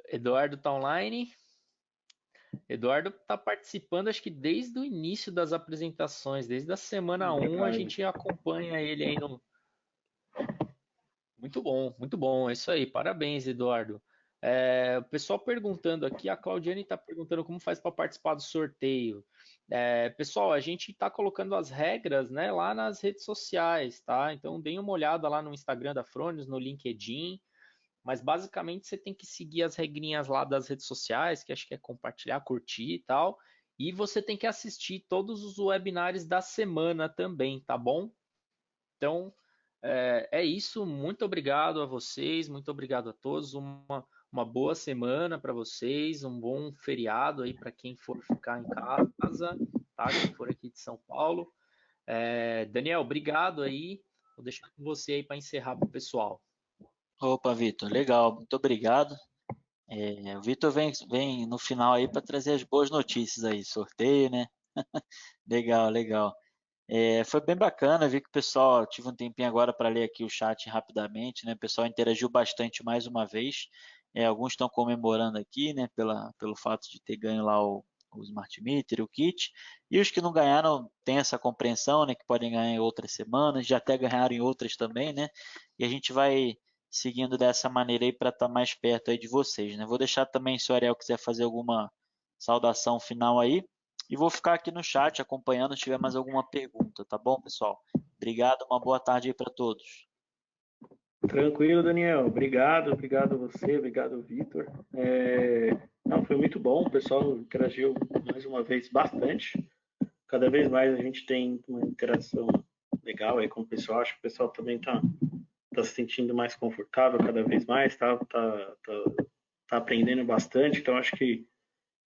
Eduardo tá online. Eduardo tá participando, acho que desde o início das apresentações, desde a semana 1 a gente acompanha ele aí no... Muito bom, é isso aí, parabéns, Eduardo. O pessoal perguntando aqui, a Claudiane está perguntando como faz para participar do sorteio. Pessoal, a gente está colocando as regras, né, lá nas redes sociais, tá? Então deem uma olhada lá no Instagram da Fronius, no LinkedIn, mas basicamente você tem que seguir as regrinhas lá das redes sociais, que acho que é compartilhar, curtir e tal, e você tem que assistir todos os webinars da semana também, tá bom? Então, é isso, muito obrigado a vocês, muito obrigado a todos, uma boa semana para vocês, um bom feriado aí para quem for ficar em casa, tá? Quem for aqui de São Paulo. Daniel, obrigado aí, vou deixar com você aí para encerrar para o pessoal. Opa, Vitor, legal, muito obrigado. O Vitor vem no final aí para trazer as boas notícias aí, sorteio, né? Legal, legal. Foi bem bacana, vi que o pessoal, tive um tempinho agora para ler aqui o chat rapidamente, né? O pessoal interagiu bastante mais uma vez. Alguns estão comemorando aqui, né? Pelo fato de ter ganho lá o Smart Meter, o kit. E os que não ganharam têm essa compreensão, né? Que podem ganhar em outras semanas, já até ganharam em outras também, né? E a gente vai seguindo dessa maneira aí para estar mais perto aí de vocês, né? Vou deixar também, se o Ariel quiser fazer alguma saudação final aí. E vou ficar aqui no chat acompanhando se tiver mais alguma pergunta, tá bom, pessoal? Obrigado, uma boa tarde aí para todos. Tranquilo, Daniel. Obrigado a você, obrigado, Vitor. Não, foi muito bom, o pessoal interagiu mais uma vez bastante. Cada vez mais a gente tem uma interação legal aí com o pessoal. Acho que o pessoal também tá se sentindo mais confortável cada vez mais, tá aprendendo bastante. Então acho que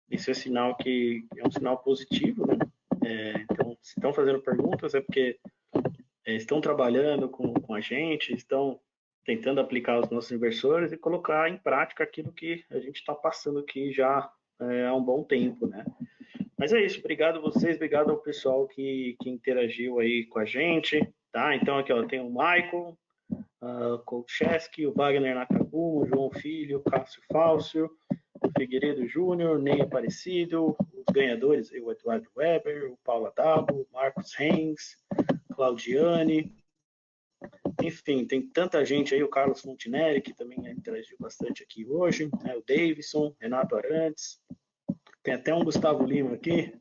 isso é sinal que é um sinal positivo, né? Então, se estão fazendo perguntas é porque estão trabalhando com a gente, estão tentando aplicar os nossos inversores e colocar em prática aquilo que a gente está passando aqui já há um bom tempo, né? Mas é isso, obrigado a vocês, obrigado ao pessoal que interagiu aí com a gente, tá? Então aqui ó, tem o Michael, Kolcheski, o Wagner Nakaguma, o João Filho, o Cássio Fálcio, o Figueiredo Júnior, Ney Aparecido, os ganhadores, o Eduardo Weber, o Paulo Adabo, o Marcos Rengs, Claudiane, enfim, tem tanta gente aí, o Carlos Fontinelli, que também interagiu bastante aqui hoje, né, o Davidson, Renato Arantes, tem até um Gustavo Lima aqui,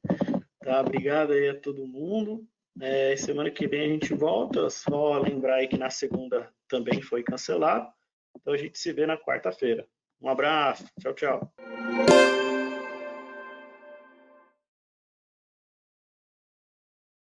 tá? Obrigado aí a todo mundo. Semana que vem a gente volta, só lembrar aí que na segunda também foi cancelado, então a gente se vê na quarta-feira. Um abraço, tchau, tchau.